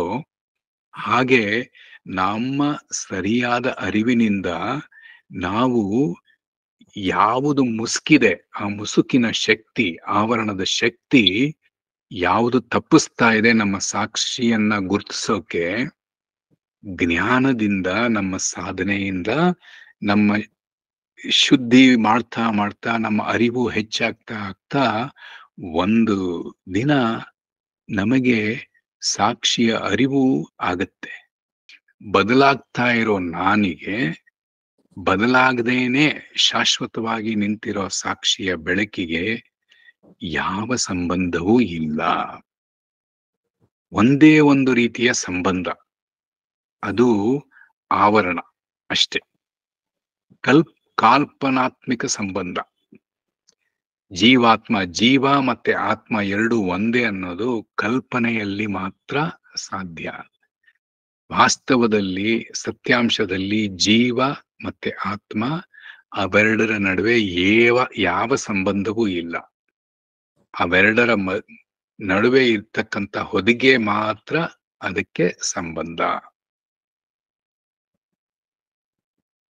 ಹಾಗೆ ನಮ್ಮ ಸರಿಯಾದ ಅರಿವಿನಿಂದ ನಾವು ಯಾವುದು ಮುಸುಕಿದೆ ಆ ಮುಸುಕಿನ ಶಕ್ತಿ, ಆವರಣದ ಶಕ್ತಿ ಯಾವುದು ತಪ್ಪಿಸ್ತಾ ಇದೆ ನಮ್ಮ ಸಾಕ್ಷಿಯನ್ನ ಗುರುತಿಸೋಕೆ, ಜ್ಞಾನದಿಂದ ನಮ್ಮ ಸಾಧನೆಯಿಂದ ನಮ್ಮ ಶುದ್ಧಿ ಮಾಡ್ತಾ ಮಾಡ್ತಾ ನಮ್ಮ ಅರಿವು ಹೆಚ್ಚಾಗ್ತಾ ಒಂದು ದಿನ ನಮಗೆ ಸಾಕ್ಷಿಯ ಅರಿವು ಆಗತ್ತೆ. ಬದಲಾಗ್ತಾ ಇರೋ ನಾನಿಗೆ ಬದಲಾಗದೇನೆ ಶಾಶ್ವತವಾಗಿ ನಿಂತಿರೋ ಸಾಕ್ಷಿಯ ಬೆಳಕಿಗೆ ಯಾವ ಸಂಬಂಧವೂ ಇಲ್ಲ. ಒಂದೇ ಒಂದು ರೀತಿಯ ಸಂಬಂಧ, ಅದು ಆವರಣ ಅಷ್ಟೆ, ಕಾಲ್ಪನಾತ್ಮಿಕ ಸಂಬಂಧ. ಜೀವ ಮತ್ತೆ ಆತ್ಮ ಎರಡು ಒಂದೇ ಅನ್ನೋದು ಕಲ್ಪನೆಯಲ್ಲಿ ಮಾತ್ರ ಸಾಧ್ಯ. ವಾಸ್ತವದಲ್ಲಿ ಸತ್ಯಾಂಶದಲ್ಲಿ ಜೀವ ಮತ್ತೆ ಆತ್ಮ ಅವೆರಡರ ನಡುವೆ ಯಾವ ಸಂಬಂಧವೂ ಇಲ್ಲ. ಅವೆರಡರ ನಡುವೆ ಇರ್ತಕ್ಕಂಥ ಹೊದಿಗೆ ಮಾತ್ರ ಅದಕ್ಕೆ ಸಂಬಂಧ.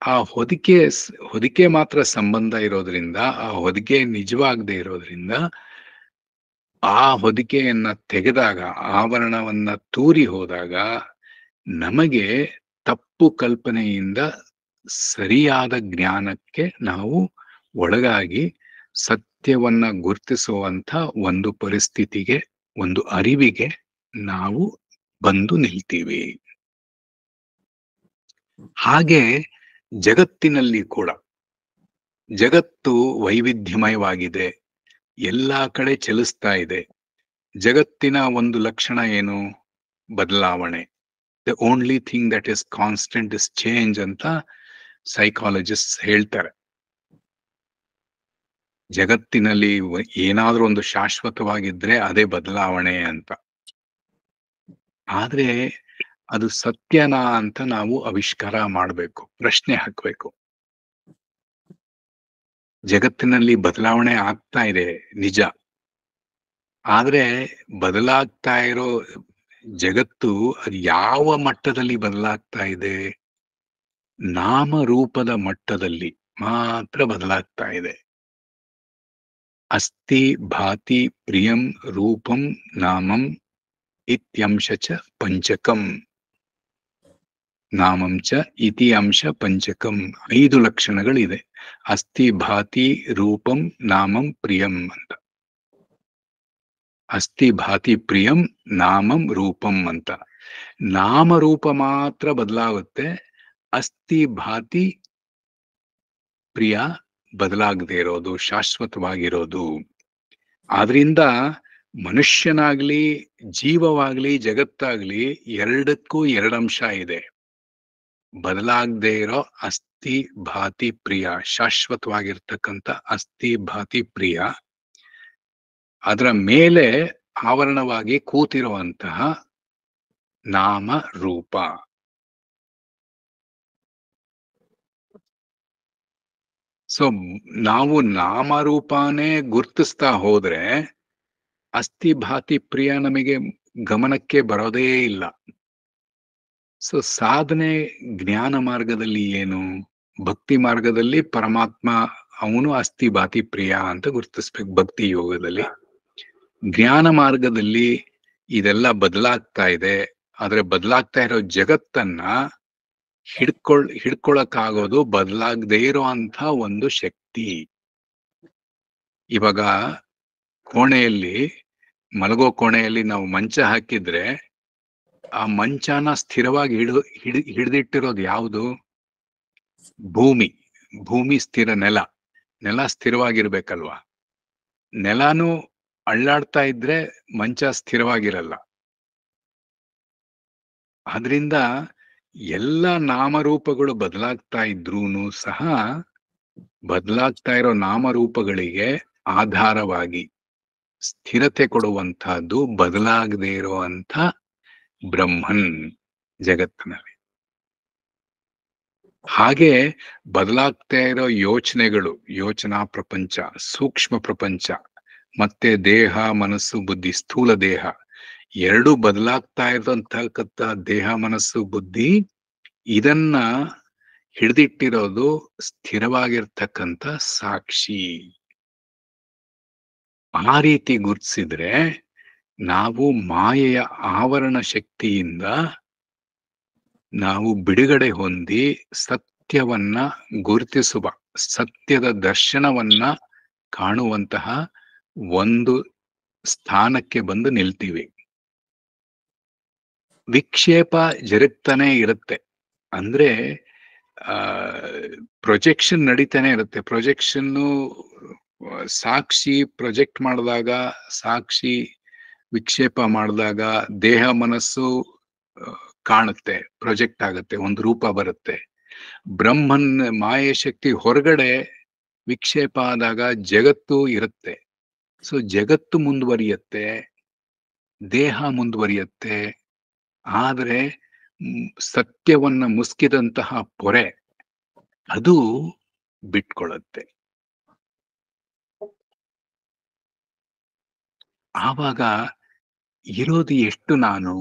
ಆ ಹೊದಿಕೆ ಮಾತ್ರ ಸಂಬಂಧ ಇರೋದ್ರಿಂದ, ಆ ಹೊದಿಕೆ ನಿಜವಾಗದೆ ಇರೋದ್ರಿಂದ, ಆ ಹೊದಿಕೆಯನ್ನ ತೆಗೆದಾಗ, ಆವರಣವನ್ನ ತೂರಿ ಹೋದಾಗ ನಮಗೆ ತಪ್ಪು ಕಲ್ಪನೆಯಿಂದ ಸರಿಯಾದ ಜ್ಞಾನಕ್ಕೆ ನಾವು ಒಳಗಾಗಿ ಸತ್ಯವನ್ನ ಗುರುತಿಸುವಂತ ಒಂದು ಪರಿಸ್ಥಿತಿಗೆ, ಒಂದು ಅರಿವಿಗೆ ನಾವು ಬಂದು ನಿಲ್ತೀವಿ. ಹಾಗೆ ಜಗತ್ತಿನಲ್ಲಿ ಕೂಡ, ಜಗತ್ತು ವೈವಿಧ್ಯಮಯವಾಗಿದೆ, ಎಲ್ಲಾ ಕಡೆ ಚಲಿಸ್ತಾ ಇದೆ. ಜಗತ್ತಿನ ಒಂದು ಲಕ್ಷಣ ಏನು? ಬದಲಾವಣೆ. The only thing that is constant is change ಅಂತ ಸೈಕಾಲಜಿಸ್ಟ್ ಹೇಳ್ತಾರೆ. ಜಗತ್ತಿನಲ್ಲಿ ಏನಾದ್ರೂ ಒಂದು ಶಾಶ್ವತವಾಗಿದ್ರೆ ಅದೇ ಬದಲಾವಣೆ ಅಂತ. ಆದ್ರೆ ಅದು ಸತ್ಯನಾ ಅಂತ ನಾವು ಆವಿಷ್ಕಾರ ಮಾಡಬೇಕು, ಪ್ರಶ್ನೆ ಹಾಕ್ಬೇಕು. ಜಗತ್ತಿನಲ್ಲಿ ಬದಲಾವಣೆ ಆಗ್ತಾ ಇದೆ ನಿಜ, ಆದ್ರೆ ಬದಲಾಗ್ತಾ ಇರೋ ಜಗತ್ತು ಅದು ಯಾವ ಮಟ್ಟದಲ್ಲಿ ಬದಲಾಗ್ತಾ ಇದೆ? ನಾಮರೂಪದ ಮಟ್ಟದಲ್ಲಿ ಮಾತ್ರ ಬದಲಾಗ್ತಾ ಇದೆ. ಅಸ್ತಿ ಭಾತಿ ಪ್ರಿಯಂ ರೂಪಂ ನಾಮಂ ಇತ್ಯಂಶ ಚ ಪಂಚಕಂ. ನಾಮಂ ಚ ಇತಿ ಅಂಶ ಪಂಚಕಂ. 5 ಲಕ್ಷಣಗಳಿದೆ. ಅಸ್ತಿ ಭಾತಿ ರೂಪಂ ನಾಮಂ ಪ್ರಿಯಂ ಅಂತ. ಅಸ್ತಿ ಭಾತಿ ಪ್ರಿಯಂ ನಾಮಂ ರೂಪಂ ಅಂತ. ನಾಮರೂಪ ಮಾತ್ರ ಬದಲಾಗುತ್ತೆ, ಅಸ್ತಿ ಭಾತಿ ಪ್ರಿಯ ಬದಲಾಗದೆ ಇರೋದು, ಶಾಶ್ವತವಾಗಿರೋದು. ಆದ್ರಿಂದ ಮನುಷ್ಯನಾಗ್ಲಿ, ಜೀವವಾಗ್ಲಿ, ಜಗತ್ತಾಗ್ಲಿ ಎರಡಕ್ಕೂ ಎರಡಂಶ ಇದೆ. ಬದಲಾಗದೆ ಇರೋ ಅಸ್ಥಿ ಭಾತಿ ಪ್ರಿಯ, ಶಾಶ್ವತವಾಗಿರ್ತಕ್ಕಂಥ ಅಸ್ಥಿ ಭಾತಿ ಪ್ರಿಯ, ಅದರ ಮೇಲೆ ಆವರಣವಾಗಿ ಕೂತಿರುವಂತಹ ನಾಮ ರೂಪ. ಸೊ ನಾವು ನಾಮರೂಪನೇ ಗುರ್ತಿಸ್ತಾ ಹೋದ್ರೆ ಅಸ್ಥಿ ಭಾತಿ ಪ್ರಿಯ ನಮಗೆ ಗಮನಕ್ಕೆ ಬರೋದೇ ಇಲ್ಲ. ಸೊ ಸಾಧನೆ ಜ್ಞಾನ ಮಾರ್ಗದಲ್ಲಿ ಏನು, ಭಕ್ತಿ ಮಾರ್ಗದಲ್ಲಿ ಪರಮಾತ್ಮ ಅವನು ಅಸ್ಥಿ ಭಾತಿ ಪ್ರಿಯ ಅಂತ ಗುರ್ತಿಸ್ಬೇಕು ಭಕ್ತಿ ಯೋಗದಲ್ಲಿ. ಜ್ಞಾನ ಮಾರ್ಗದಲ್ಲಿ ಇದೆಲ್ಲ ಬದಲಾಗ್ತಾ ಇದೆ. ಆದ್ರೆ ಬದಲಾಗ್ತಾ ಇರೋ ಜಗತ್ತನ್ನ ಹಿಡ್ಕೊಳಕ್ಕಾಗೋದು ಬದಲಾಗದೇ ಇರೋಂಥ ಒಂದು ಶಕ್ತಿ. ಇವಾಗ ಕೋಣೆಯಲ್ಲಿ, ಮಲಗೋ ಕೋಣೆಯಲ್ಲಿ ನಾವು ಮಂಚ ಹಾಕಿದ್ರೆ ಆ ಮಂಚನ ಸ್ಥಿರವಾಗಿ ಹಿಡಿದಿಟ್ಟಿರೋದು ಯಾವುದು? ಭೂಮಿ ಸ್ಥಿರ, ನೆಲ ಸ್ಥಿರವಾಗಿರ್ಬೇಕಲ್ವಾ. ನೆಲನೂ ಅಳ್ಳಾಡ್ತಾ ಇದ್ರೆ ಮಂಚ ಸ್ಥಿರವಾಗಿರಲ್ಲ. ಆದ್ರಿಂದ ಎಲ್ಲ ನಾಮರೂಪಗಳು ಬದಲಾಗ್ತಾ ಇದ್ರೂನು ಸಹ ಬದಲಾಗ್ತಾ ಇರೋ ನಾಮರೂಪಗಳಿಗೆ ಆಧಾರವಾಗಿ ಸ್ಥಿರತೆ ಕೊಡುವಂತಹದ್ದು ಬದಲಾಗದೆ ಇರುವಂತ ಬ್ರಹ್ಮನ್ ಜಗತ್ತಿನಲ್ಲಿ. ಹಾಗೆ ಬದಲಾಗ್ತಾ ಇರೋ ಯೋಚನೆಗಳು, ಯೋಚನಾ ಪ್ರಪಂಚ, ಸೂಕ್ಷ್ಮ ಪ್ರಪಂಚ, ಮತ್ತೆ ದೇಹ, ಮನಸ್ಸು, ಬುದ್ಧಿ, ಸ್ಥೂಲ ದೇಹ ಎರಡು ಬದಲಾಗ್ತಾ ಇರೋಂತಕ್ಕಂಥ ದೇಹ, ಮನಸ್ಸು, ಬುದ್ಧಿ, ಇದನ್ನ ಹಿಡಿದಿಟ್ಟಿರೋದು ಸ್ಥಿರವಾಗಿರ್ತಕ್ಕಂಥ ಸಾಕ್ಷಿ. ಆ ರೀತಿ ಗುರುತಿಸಿದ್ರೆ ನಾವು ಮಾಯೆಯ ಆವರಣ ಶಕ್ತಿಯಿಂದ ನಾವು ಬಿಡುಗಡೆ ಹೊಂದಿ ಸತ್ಯವನ್ನ ಗುರುತಿಸುವ, ಸತ್ಯದ ದರ್ಶನವನ್ನ ಕಾಣುವಂತಹ ಒಂದು ಸ್ಥಾನಕ್ಕೆ ಬಂದು ನಿಲ್ತೀವಿ. ವಿಕ್ಷೇಪ ಜರುಗ್ತಾನೆ ಇರುತ್ತೆ. ಅಂದ್ರೆ ಪ್ರೊಜೆಕ್ಷನ್ ನಡೀತಾನೆ ಇರುತ್ತೆ. ಪ್ರೊಜೆಕ್ಷನ್ನು ಸಾಕ್ಷಿ ಪ್ರೊಜೆಕ್ಟ್ ಮಾಡಿದಾಗ, ಸಾಕ್ಷಿ ವಿಕ್ಷೇಪ ಮಾಡಿದಾಗ ದೇಹ ಮನಸ್ಸು ಕಾಣುತ್ತೆ, ಪ್ರೊಜೆಕ್ಟ್ ಆಗುತ್ತೆ, ಒಂದು ರೂಪ ಬರುತ್ತೆ. ಬ್ರಹ್ಮನ್ ಮಾಯೆ ಶಕ್ತಿ ಹೊರಗಡೆ ವಿಕ್ಷೇಪ ಆದಾಗ ಜಗತ್ತು ಇರುತ್ತೆ. ಸೊ ಜಗತ್ತು ಮುಂದುವರಿಯುತ್ತೆ, ದೇಹ ಮುಂದುವರಿಯುತ್ತೆ. ಆದರೆ ಸತ್ಯವನ್ನ ಮುಸ್ಕಿದಂತಹ ಪೊರೆ ಅದು ಬಿಟ್ಕೊಳ್ಳುತ್ತೆ. ಆವಾಗ ಇರೋದು ಎಷ್ಟು ನಾನು?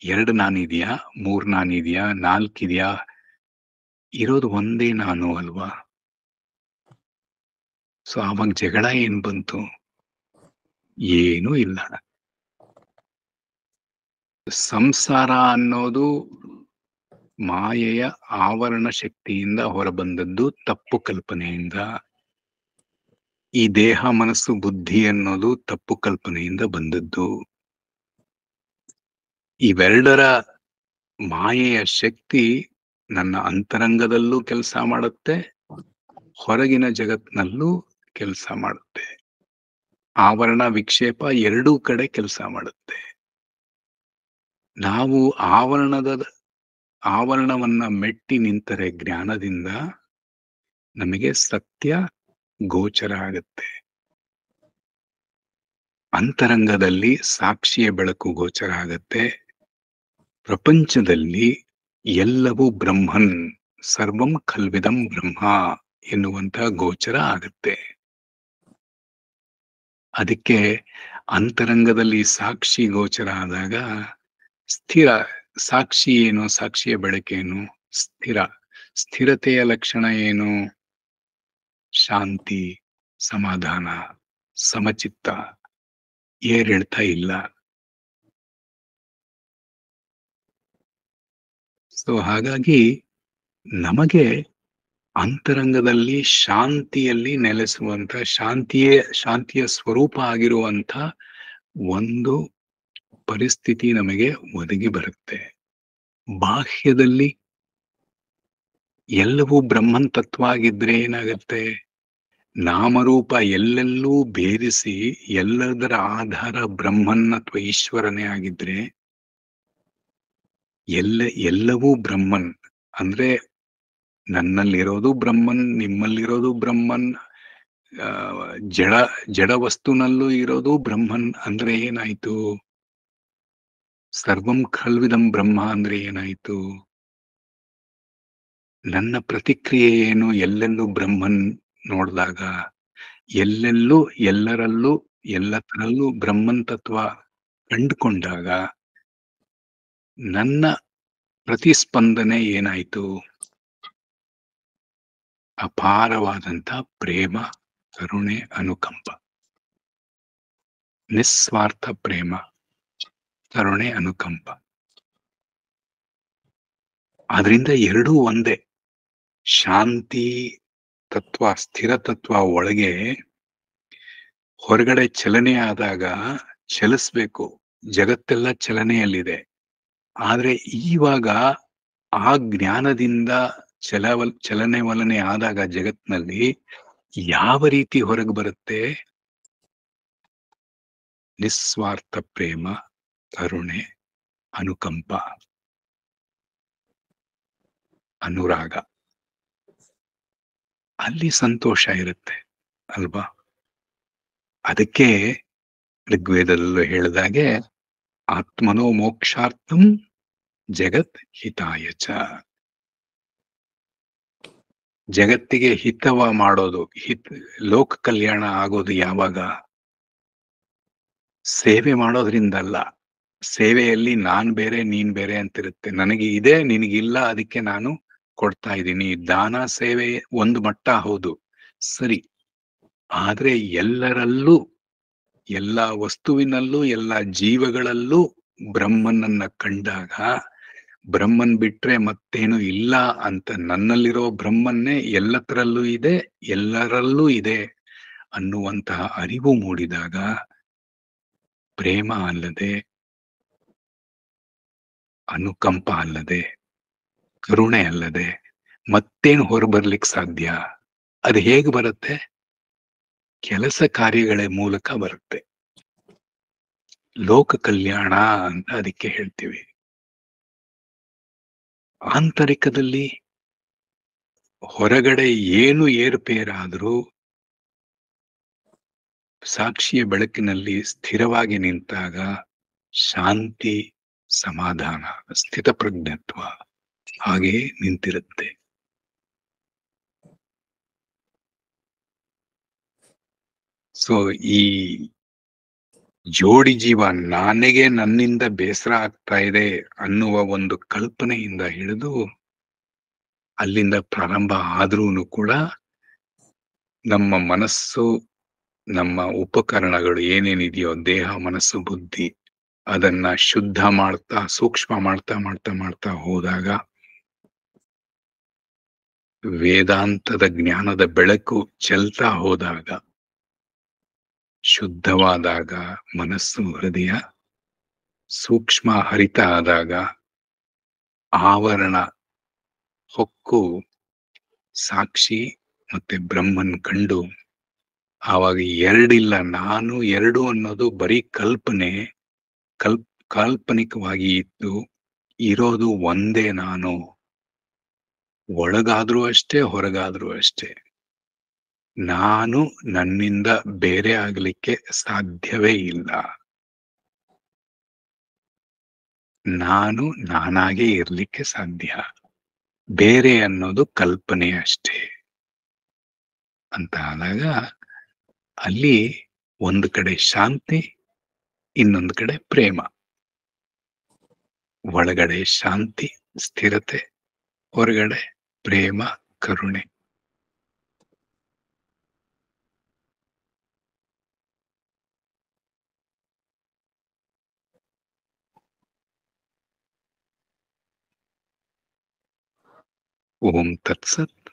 2 ನಾನಿದೆಯಾ, 3 ನಾನಿದೆಯಾ, 4 ಇದೆಯಾ? ಇರೋದು ಒಂದೇ ನಾನು ಅಲ್ವಾ? ಸೊ ಆವಾಗ ಜಗಳ ಏನ್ ಬಂತು? ಏನೂ ಇಲ್ಲ. ಸಂಸಾರ ಅನ್ನೋದು ಮಾಯೆಯ ಆವರಣ ಶಕ್ತಿಯಿಂದ ಹೊರಬಂದದ್ದು, ತಪ್ಪು ಕಲ್ಪನೆಯಿಂದ. ಈ ದೇಹ, ಮನಸ್ಸು, ಬುದ್ಧಿ ಅನ್ನೋದು ತಪ್ಪು ಕಲ್ಪನೆಯಿಂದ ಬಂದದ್ದು. ಇವೆರಡರ ಮಾಯೆಯ ಶಕ್ತಿ ನನ್ನ ಅಂತರಂಗದಲ್ಲೂ ಕೆಲಸ ಮಾಡುತ್ತೆ, ಹೊರಗಿನ ಜಗತ್ನಲ್ಲೂ ಕೆಲಸ ಮಾಡುತ್ತೆ. ಆವರಣ ವಿಕ್ಷೇಪ ಎರಡೂ ಕಡೆ ಕೆಲಸ ಮಾಡುತ್ತೆ. ನಾವು ಆವರಣವನ್ನ ಮೆಟ್ಟಿ ನಿಂತರೆ ಜ್ಞಾನದಿಂದ ನಮಗೆ ಸತ್ಯ ಗೋಚರ ಆಗುತ್ತೆ. ಅಂತರಂಗದಲ್ಲಿ ಸಾಕ್ಷಿಯ ಬೆಳಕು ಗೋಚರ ಆಗತ್ತೆ. ಪ್ರಪಂಚದಲ್ಲಿ ಎಲ್ಲವೂ ಬ್ರಹ್ಮನ್, ಸರ್ವಂ ಖಲ್ವಿದಂ ಬ್ರಹ್ಮ ಎನ್ನುವಂತ ಗೋಚರ ಆಗತ್ತೆ. ಅದಕ್ಕೆ ಅಂತರಂಗದಲ್ಲಿ ಸಾಕ್ಷಿ ಗೋಚರ ಆದಾಗ ಸ್ಥಿರ, ಸಾಕ್ಷಿ ಏನು, ಸಾಕ್ಷಿಯ ಬೆಳಕೇನು? ಸ್ಥಿರ. ಸ್ಥಿರತೆಯ ಲಕ್ಷಣ ಏನು? ಶಾಂತಿ, ಸಮಾಧಾನ, ಸಮಚಿತ್ತ, ಏರಿಳ್ತಾ ಇಲ್ಲ. ಸೊ ಹಾಗಾಗಿ ನಮಗೆ ಅಂತರಂಗದಲ್ಲಿ ಶಾಂತಿಯಲ್ಲಿ ನೆಲೆಸುವಂತ, ಶಾಂತಿಯ ಸ್ವರೂಪ ಆಗಿರುವಂತ ಒಂದು ಪರಿಸ್ಥಿತಿ ನಮಗೆ ಒದಗಿ ಬರುತ್ತೆ. ಬಾಹ್ಯದಲ್ಲಿ ಎಲ್ಲವೂ ಬ್ರಹ್ಮನ್ ತತ್ವ ಆಗಿದ್ರೆ ಏನಾಗತ್ತೆ? ನಾಮರೂಪ ಎಲ್ಲೆಲ್ಲೂ ಭೇದಿಸಿ ಎಲ್ಲದರ ಆಧಾರ ಬ್ರಹ್ಮನ್ ಅಥವಾ ಈಶ್ವರನೇ ಆಗಿದ್ರೆ ಎಲ್ಲವೂ ಬ್ರಹ್ಮನ್ ಅಂದ್ರೆ ನನ್ನಲ್ಲಿರೋದು ಬ್ರಹ್ಮನ್, ನಿಮ್ಮಲ್ಲಿರೋದು ಬ್ರಹ್ಮನ್, ಜಡ ವಸ್ತುನಲ್ಲೂ ಇರೋದು ಬ್ರಹ್ಮನ್ ಅಂದ್ರೆ ಏನಾಯ್ತು? ಸರ್ವಂ ಖಲ್ವಿದಂ ಬ್ರಹ್ಮ ಅಂದ್ರೆ ಏನಾಯ್ತು? ನನ್ನ ಪ್ರತಿಕ್ರಿಯೆ ಏನು? ಎಲ್ಲೆಲ್ಲೂ ಬ್ರಹ್ಮನ್ ನೋಡಿದಾಗ, ಎಲ್ಲೆಲ್ಲೂ ಎಲ್ಲರಲ್ಲೂ ಎಲ್ಲತರಲ್ಲೂ ಬ್ರಹ್ಮನ್ ತತ್ವ ಕಂಡುಕೊಂಡಾಗ ನನ್ನ ಪ್ರತಿಸ್ಪಂದನೆ ಏನಾಯ್ತು? ಅಪಾರವಾದಂತ ಪ್ರೇಮ, ಕರುಣೆ, ಅನುಕಂಪ, ನಿಸ್ವಾರ್ಥ ಪ್ರೇಮ, ಕರುಣೆ, ಅನುಕಂಪ. ಆದ್ರಿಂದ ಎರಡೂ ಒಂದೇ. ಶಾಂತಿ ತತ್ವ, ಸ್ಥಿರ ತತ್ವ ಒಳಗೆ ಹೊರಗಡೆ ಚಲನೆ ಆದಾಗ ಚಲಿಸ್ಬೇಕು, ಜಗತ್ತೆಲ್ಲ ಚಲನೆಯಲ್ಲಿದೆ. ಆದ್ರೆ ಇವಾಗ ಆ ಜ್ಞಾನದಿಂದ ಚಲನೆ ವಲನೆ ಆದಾಗ ಜಗತ್ನಲ್ಲಿ ಯಾವ ರೀತಿ ಹೊರಗೆ ಬರುತ್ತೆ? ನಿಸ್ವಾರ್ಥ ಪ್ರೇಮ, ಕರುಣೆ, ಅನುಕಂಪ, ಅನುರಾಗ. ಅಲ್ಲಿ ಸಂತೋಷ ಇರುತ್ತೆ ಅಲ್ವಾ? ಅದಕ್ಕೆ ಋಗ್ವೇದದಲ್ಲೂ ಹೇಳಿದಾಗೆ ಆತ್ಮನೋ ಮೋಕ್ಷಾರ್ಥಂ ಜಗತ್ ಹಿತಾಯ ಚ. ಜಗತ್ತಿಗೆ ಹಿತವ ಮಾಡೋದು, ಲೋಕ ಕಲ್ಯಾಣ ಆಗೋದು ಯಾವಾಗ? ಸೇವೆ ಮಾಡೋದ್ರಿಂದಲ್ಲ. ಸೇವೆಯಲ್ಲಿ ನಾನ್ ಬೇರೆ ನೀನ್ ಬೇರೆ ಅಂತಿರುತ್ತೆ. ನನಗೆ ಇದೆ, ನಿನಗಿಲ್ಲ, ಅದಕ್ಕೆ ನಾನು ಕೊಡ್ತಾ ಇದ್ದೀನಿ. ದಾನ ಸೇವೆ ಒಂದು ಮಟ್ಟ ಹೌದು, ಸರಿ. ಆದ್ರೆ ಎಲ್ಲರಲ್ಲೂ, ಎಲ್ಲ ವಸ್ತುವಿನಲ್ಲೂ, ಎಲ್ಲ ಜೀವಗಳಲ್ಲೂ ಬ್ರಹ್ಮನನ್ನ ಕಂಡಾಗ, ಬ್ರಹ್ಮನ್ ಬಿಟ್ರೆ ಮತ್ತೇನು ಇಲ್ಲ ಅಂತ, ನನ್ನಲ್ಲಿರೋ ಬ್ರಹ್ಮನ್ನೇ ಎಲ್ಲತರಲ್ಲೂ ಇದೆ, ಎಲ್ಲರಲ್ಲೂ ಇದೆ ಅನ್ನುವಂತಹ ಅರಿವು ಮೂಡಿದಾಗ ಪ್ರೇಮ ಅಲ್ಲದೆ, ಅನುಕಂಪ ಅಲ್ಲದೆ, ಕರುಣೆ ಅಲ್ಲದೆ ಮತ್ತೇನು ಹೊರಬರ್ಲಿಕ್ಕೆ ಸಾಧ್ಯ? ಅದು ಹೇಗೆ ಬರುತ್ತೆ? ಕೆಲಸ ಕಾರ್ಯಗಳ ಮೂಲಕ ಬರುತ್ತೆ. ಲೋಕ ಕಲ್ಯಾಣ ಅಂತ ಅದಕ್ಕೆ ಹೇಳ್ತೀವಿ. ಆಂತರಿಕದಲ್ಲಿ ಹೊರಗಡೆ ಏನು ಏರುಪೇರಾದ್ರೂ ಸಾಕ್ಷಿಯ ಬೆಳಕಿನಲ್ಲಿ ಸ್ಥಿರವಾಗಿ ನಿಂತಾಗ ಶಾಂತಿ, ಸಮಾಧಾನ, ಸ್ಥಿತಪ್ರಜ್ಞತ್ವ ಹಾಗೆ ನಿಂತಿರುತ್ತೆ. ಸೊ ಈ ಜೋಡಿ ಜೀವ, ನನಗೆ ನನ್ನಿಂದ ಬೇಸರ ಆಗ್ತಾ ಇದೆ ಅನ್ನುವ ಒಂದು ಕಲ್ಪನೆಯಿಂದ ಹಿಡಿದು ಅಲ್ಲಿಂದ ಪ್ರಾರಂಭ ಆದ್ರೂ ಕೂಡ ನಮ್ಮ ಮನಸ್ಸು, ನಮ್ಮ ಉಪಕರಣಗಳು ಏನೇನಿದೆಯೋ, ದೇಹ, ಮನಸ್ಸು, ಬುದ್ಧಿ, ಅದನ್ನ ಶುದ್ಧ ಮಾಡ್ತಾ, ಸೂಕ್ಷ್ಮ ಮಾಡ್ತಾ ಮಾಡ್ತಾ ಮಾಡ್ತಾ ಹೋದಾಗ, ವೇದಾಂತದ ಜ್ಞಾನದ ಬೆಳಕು ಚೆಲ್ತಾ ಹೋದಾಗ, ಶುದ್ಧವಾದಾಗ ಮನಸ್ಸು, ಹೃದಯ ಸೂಕ್ಷ್ಮ ಹರಿತ ಆದಾಗ, ಆವರಣ ಹೊಕ್ಕು ಸಾಕ್ಷಿ ಮತ್ತೆ ಬ್ರಹ್ಮನ್ ಕಂಡು, ಆವಾಗ ಎರಡಿಲ್ಲ, ನಾನು ಎರಡು ಅನ್ನೋದು ಬರೀ ಕಲ್ಪನೆ, ಕಾಲ್ಪನಿಕವಾಗಿ ಇತ್ತು. ಇರೋದು ಒಂದೇ ನಾನು. ಒಳಗಾದ್ರೂ ಅಷ್ಟೇ, ಹೊರಗಾದ್ರೂ ಅಷ್ಟೇ. ನಾನು ನನ್ನಿಂದ ಬೇರೆ ಆಗ್ಲಿಕ್ಕೆ ಸಾಧ್ಯವೇ ಇಲ್ಲ. ನಾನು ನಾನಾಗೆ ಇರ್ಲಿಕ್ಕೆ ಸಾಧ್ಯ. ಬೇರೆ ಅನ್ನೋದು ಕಲ್ಪನೆ ಅಷ್ಟೇ ಅಂತ ಆದಾಗ ಅಲ್ಲಿ ಒಂದು ಕಡೆ ಶಾಂತಿ, ಇನ್ನೊಂದು ಕಡೆ ಪ್ರೇಮ. ಒಳಗಡೆ ಶಾಂತಿ, ಸ್ಥಿರತೆ, ಹೊರಗಡೆ ಪ್ರೇಮ, ಕರುಣೆ. ಓಂ ತತ್ಸತ್.